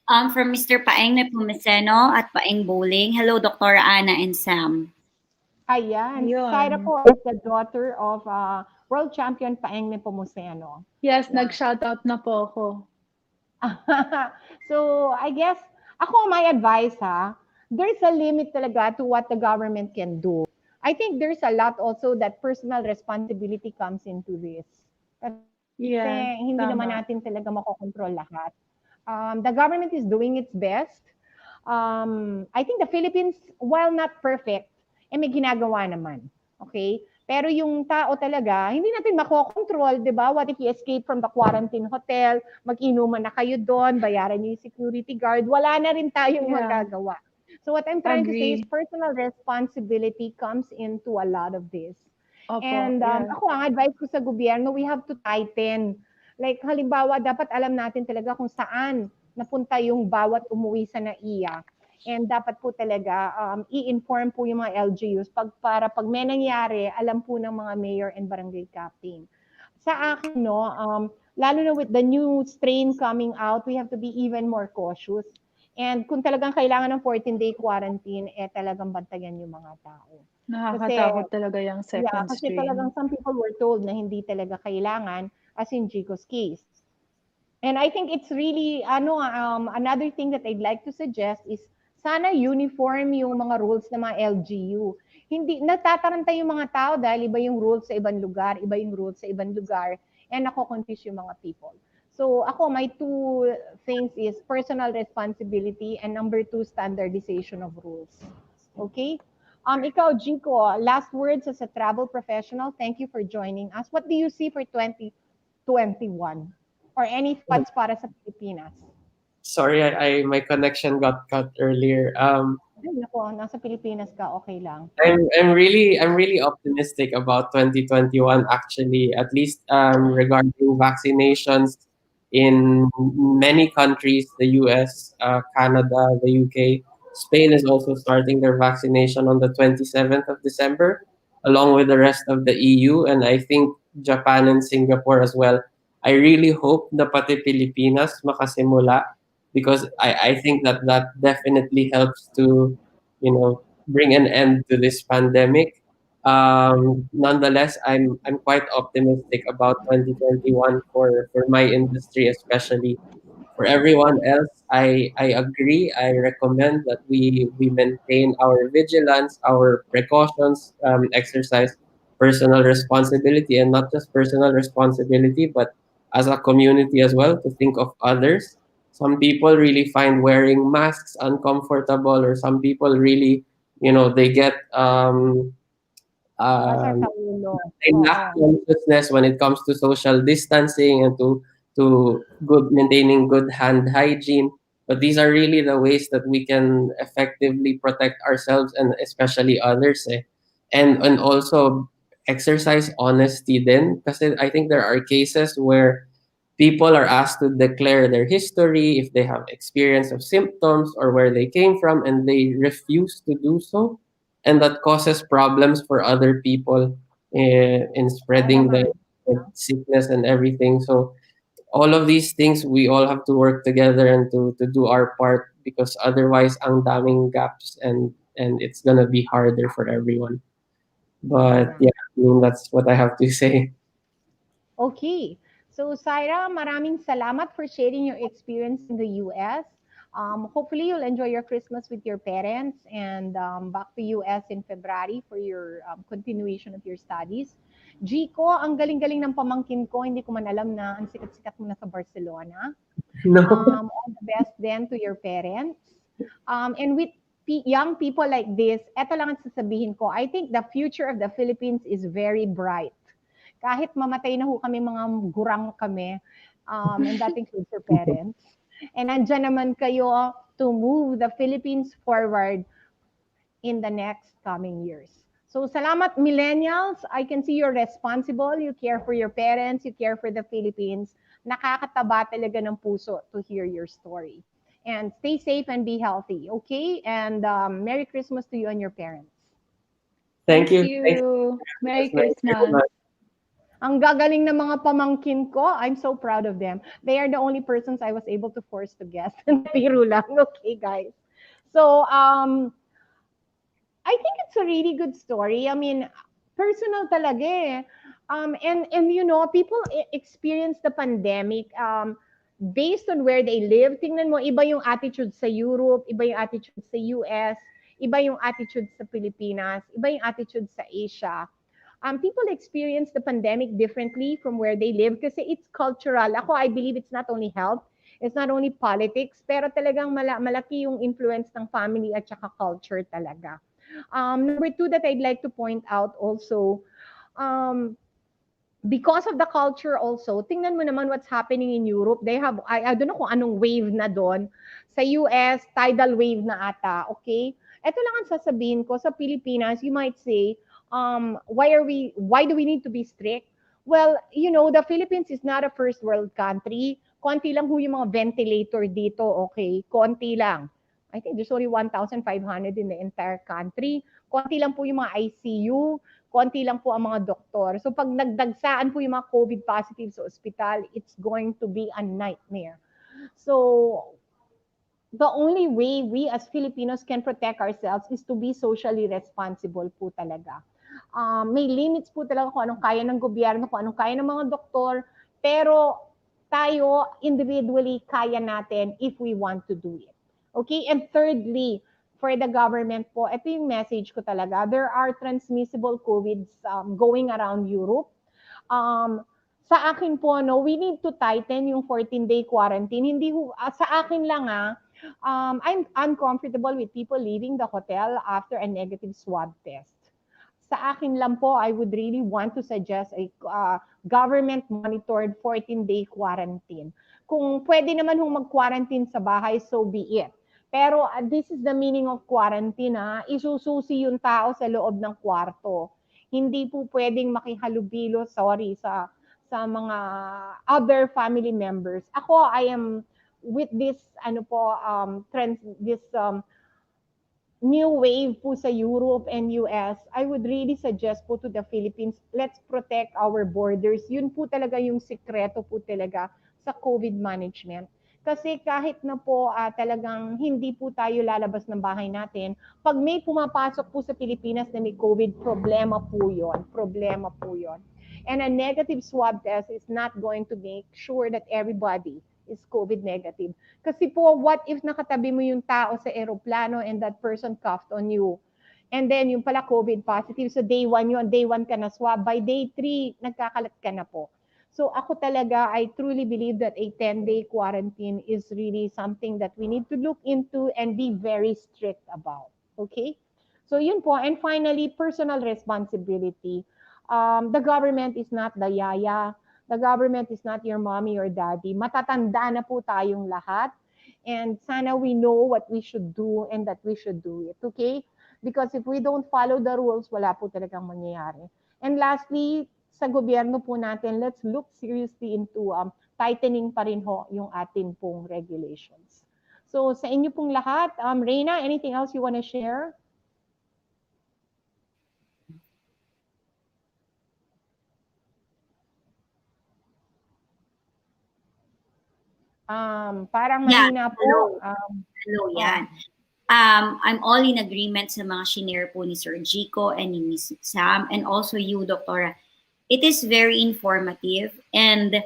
From Mr. Paeng Nepomuceno at Paeng Bowling. Hello, Dr. Ana and Sam. Ayan. Si Syra Ayun. po is the daughter of world champion Paeng Nepomuceno. Yes, Yeah. nag-shoutout na po ako. So, I guess, ako, my advice there's a limit talaga to what the government can do. I think there's a lot also that personal responsibility comes into this. Kasi Yes, hindi naman tama. natin talaga makokontrol lahat. The government is doing its best. I think the Philippines, while not perfect, may ginagawa naman. Okay? Pero yung tao talaga, hindi natin makokontrol, di ba? What if you escape from the quarantine hotel, mag-inuman na kayo doon, bayaran niyo yung security guard, wala na rin tayong Yeah. magagawa. So what I'm trying to say is Agree. personal responsibility comes into a lot of this. Opo, And yes. ako, ang advice ko sa gobyerno, we have to tighten. Like halimbawa, dapat alam natin talaga kung saan napunta yung bawat umuwi sa NAIA. And dapat po talaga i-inform po yung mga LGUs para pag may nangyari, alam po ng mga mayor and barangay captain. Sa akin, lalo na with the new strain coming out, we have to be even more cautious. And kung talagang kailangan ng 14-day quarantine, talagang bantayan yung mga tao. Nakakatakot talaga yung Yeah, second kasi strain. talagang some people were told na hindi talaga kailangan, as in Chico's case. And I think it's really, another thing that I'd like to suggest is sana uniform yung mga rules ng mga LGU. Hindi, natataranta yung mga tao dahil iba yung rules sa ibang lugar, iba yung rules sa ibang lugar, and nako-confuse yung mga people. So ako, my two things is personal responsibility and number two, standardization of rules. Okay? Ikaw, Jico, last words as a travel professional. Thank you for joining us. What do you see for 2021? Or any thoughts para sa Pilipinas? Sorry, my connection got cut earlier. Ay, nako, nasa Pilipinas ka, okay lang. I'm really optimistic about 2021 actually, at least regarding vaccinations in many countries, the US, Canada, the UK. Spain is also starting their vaccination on the 27th of December, along with the rest of the EU, and I think Japan and Singapore as well. I really hope na pati Pilipinas makasimula because I think that definitely helps to, bring an end to this pandemic. Nonetheless, I'm quite optimistic about 2021 for my industry, especially. For everyone else, I agree. I recommend that we maintain our vigilance, our precautions, exercise personal responsibility, and not just personal responsibility, but as a community as well, to think of others. Some people really find wearing masks uncomfortable, or some people really, they get Masar um, sa ulo. they lack consciousness when it comes to social distancing and to maintaining good hand hygiene. But these are really the ways that we can effectively protect ourselves and especially others. And also exercise honesty then. Because I think there are cases where people are asked to declare their history, if they have experience of symptoms or where they came from, and they refuse to do so. And that causes problems for other people in spreading the sickness and everything. So all of these things, we all have to work together and to do our part, because otherwise ang daming gaps, and it's gonna be harder for everyone. But yeah, I mean, that's what I have to say. Okay. So, Syra, maraming salamat for sharing your experience in the US. Hopefully, you'll enjoy your Christmas with your parents and back to US in February for your continuation of your studies. Jico, ang galing-galing ng pamangkin ko. Hindi ko man alam na ang sikat-sikat mo na sa Barcelona. No. All the best then to your parents. And with young people like this, eto lang ang sasabihin ko, I think the future of the Philippines is very bright. Kahit mamatay na ho kami, mga gurang kami, and that includes your parents. And nandyan naman kayo to move the Philippines forward in the next coming years. So salamat millennials. I can see you're responsible. You care for your parents. You care for the Philippines. Nakakataba talaga ng puso to hear your story. And stay safe and be healthy, okay? And Merry Christmas to you and your parents. Thank you. Merry Thank you very Christmas. much. Ang gagaling ng mga pamangkin ko. I'm so proud of them. They are the only persons I was able to force to guest. Biro lang. Okay, guys. So, I think it's a really good story. I mean, personal talaga eh. And you know, people experience the pandemic based on where they live. Tingnan mo, iba yung attitude sa Europe, iba yung attitude sa US, iba yung attitude sa Pilipinas, iba yung attitude sa Asia. People experience the pandemic differently from where they live kasi it's cultural. Ako, I believe it's not only health, it's not only politics, pero talagang malaki yung influence ng family at saka culture talaga. Number two that I'd like to point out also, because of the culture also, tingnan mo naman what's happening in Europe. They have, I don't know kung anong wave na doon. Sa US, tidal wave na ata, okay? Ito lang ang sasabihin ko, sa Pilipinas, you might say, why do we need to be strict? Well, you know, the Philippines is not a first world country. Konti lang ho yung mga ventilator dito, okay? Konti lang. I think there's only 1,500 in the entire country. Konti lang po yung mga ICU, konti lang po ang mga doktor. So pag nagdagsaan po yung mga COVID positive sa ospital, it's going to be a nightmare. So the only way we as Filipinos can protect ourselves is to be socially responsible po talaga. May limits po talaga kung anong kaya ng gobyerno, kung anong kaya ng mga doktor, pero tayo individually kaya natin if we want to do it. Okay? And thirdly, for the government po, ito yung message ko talaga. There are transmissible COVIDs going around Europe. Sa akin po, no, we need to tighten yung 14-day quarantine. Hindi sa akin lang I'm uncomfortable with people leaving the hotel after a negative swab test. Sa akin lang po, I would really want to suggest a government-monitored 14-day quarantine. Kung pwede naman hong mag-quarantine sa bahay, so be it. Pero this is the meaning of quarantine, isususi yung tao sa loob ng kwarto. Hindi po pwedeng makihalubilo, sa mga other family members. Ako, I am with this new wave po sa Europe and US. I would really suggest po to the Philippines, let's protect our borders. Yun po talaga yung sikreto po talaga sa COVID management. Kasi kahit na po talagang hindi po tayo lalabas ng bahay natin, pag may pumapasok po sa Pilipinas na may COVID, problema po yun. Problema po yun. And a negative swab test is not going to make sure that everybody is COVID negative. Kasi po, what if nakatabi mo yung tao sa eroplano and that person coughed on you? And then yung pala COVID positive, so day 1 yun, day 1 ka na swab, by day 3, nagkakalat ka na po. So ako talaga, I truly believe that a 10-day quarantine is really something that we need to look into and be very strict about. Okay? So yun po. And finally, personal responsibility. The government is not the yaya. The government is not your mommy or daddy. Matatanda na po tayong lahat. And sana we know what we should do and that we should do it. Okay? Because if we don't follow the rules, wala po talagang mangyayari. And lastly, sa gobyerno po natin, let's look seriously into tightening pa rin ho yung atin pong regulations. So sa inyo pong lahat, Reina, anything else you want to share? Parang mahina po. Hello, yan. I'm all in agreement sa mga shinare po ni Sir Jico and ni Ms. Sam and also you, Doktora. It is very informative and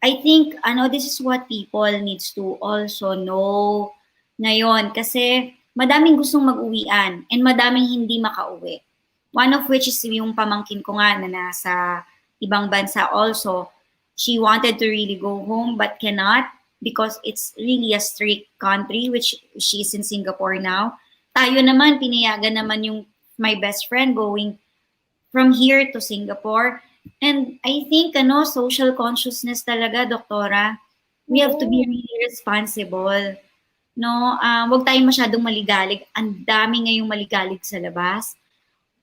I think this is what people needs to also know ngayon kasi madaming gustong mag-uwian and madaming hindi makauwi. One of which is yung pamangkin ko nga na nasa ibang bansa also. She wanted to really go home but cannot because it's really a strict country, which she's in Singapore now. Tayo naman, pinayagan naman yung my best friend going from here to Singapore. And I think, social consciousness talaga, Doktora. We have to be really responsible. No, wag tayong masyadong maligalig. Ang dami ngayong maligalig sa labas.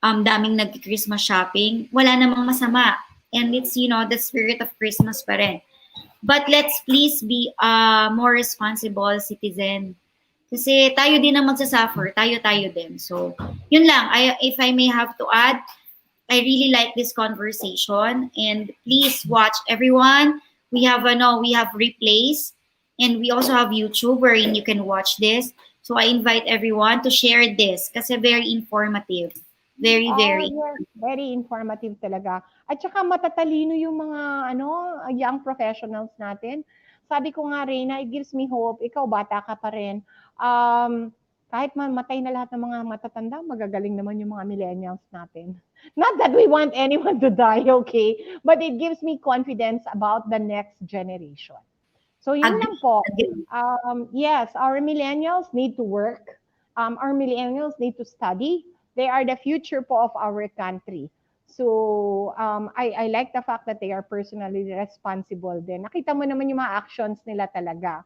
Daming nag-Christmas shopping. Wala namang masama. And it's, the spirit of Christmas pa rin. But let's please be more responsible citizen. Kasi tayo din ang magsasuffer. Tayo din. So, yun lang. If I may have to add, I really like this conversation. And please watch everyone. We have replays. And we also have YouTube wherein you can watch this. So So I invite everyone to share this kasi very informative. Very, very. Yes, very informative talaga. At saka matatalino yung mga young professionals natin. Sabi ko nga, Reyna, it gives me hope. Ikaw, bata ka pa rin. Kahit mamatay na lahat ng mga matatanda, magagaling naman yung mga millennials natin. Not that we want anyone to die, okay? But it gives me confidence about the next generation. So yun lang po. Yes, our millennials need to work. Our millennials need to study. They are the future po of our country. So I like the fact that they are personally responsible din. Nakita mo naman yung mga actions nila talaga.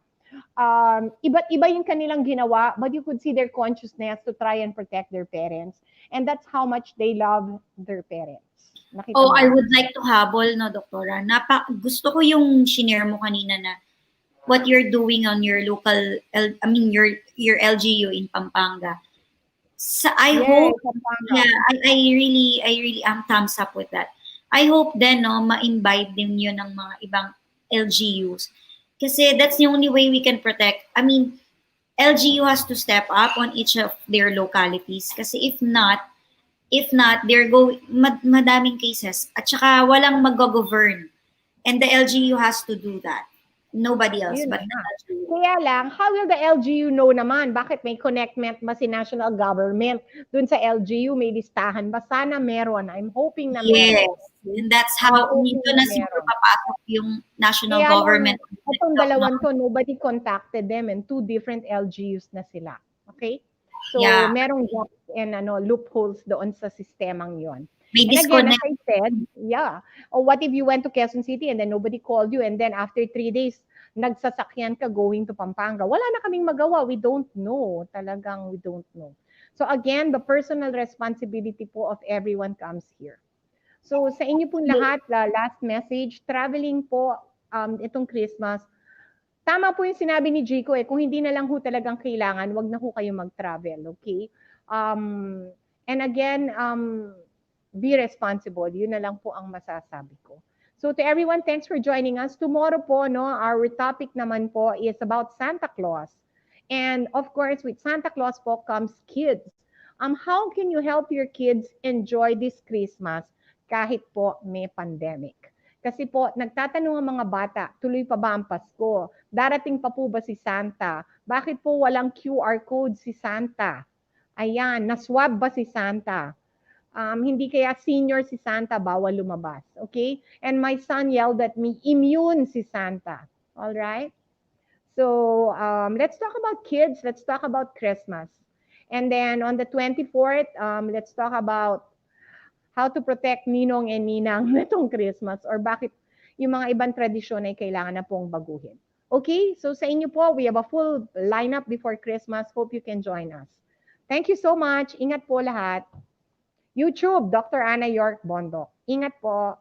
Iba't iba yung kanilang ginawa, but you could see their consciousness to try and protect their parents. And that's how much they love their parents. Nakita mo? I would like to habol, no, Doktora. Gusto ko yung shinare mo kanina na what you're doing on your local, your LGU in Pampanga. So I hope, yeah, I really am thumbs up with that. I hope then, no, ma-invite din yun ng mga ibang LGUs. Kasi that's the only way we can protect. I mean, LGU has to step up on each of their localities. Kasi if not, madaming cases. At saka walang mag-govern. And the LGU has to do that. Nobody else but the LGU. Kaya lang, how will the LGU know naman? Bakit may connectment ba si national government dun sa LGU? May listahan ba? Sana meron. I'm hoping na meron. Yes. And that's how dito na siguro papasok yung national government. Itong dalawan to, nobody contacted them and 2 different LGUs na sila. Okay? So, merong gaps and loopholes doon sa sistemang yon. May and disconnect. again, as I said, or what if you went to Quezon City and then nobody called you and then after 3 days, nagsasakyan ka going to Pampanga? Wala na kaming magawa. We don't know. Talagang we don't know. So again, the personal responsibility po of everyone comes here. So sa inyo pong lahat, last message, traveling po itong Christmas. Tama po yung sinabi ni Jico kung hindi na lang ho talagang kailangan, wag na ho kayo mag-travel, okay? And again, be responsible. Yun na lang po ang masasabi ko. So to everyone, thanks for joining us. Tomorrow po, our topic naman po is about Santa Claus. And of course, with Santa Claus po comes kids. How can you help your kids enjoy this Christmas kahit po may pandemic? Kasi po, nagtatanong ang mga bata, tuloy pa ba ang Pasko? Darating pa po ba si Santa? Bakit po walang QR code si Santa? Ayan, naswab ba si Santa? Hindi kaya senior si Santa, bawal lumabas. Okay? And my son yelled at me, immune si Santa. All right? So let's talk about kids. Let's talk about Christmas. And then on the 24th, let's talk about how to protect ninong and ninang nitong Christmas or bakit yung mga ibang tradisyon ay kailangan na pong baguhin. Okay? So sa inyo po, we have a full lineup before Christmas. Hope you can join us. Thank you so much. Ingat po lahat. YouTube, Dr. Ana York Bondok. Ingat po.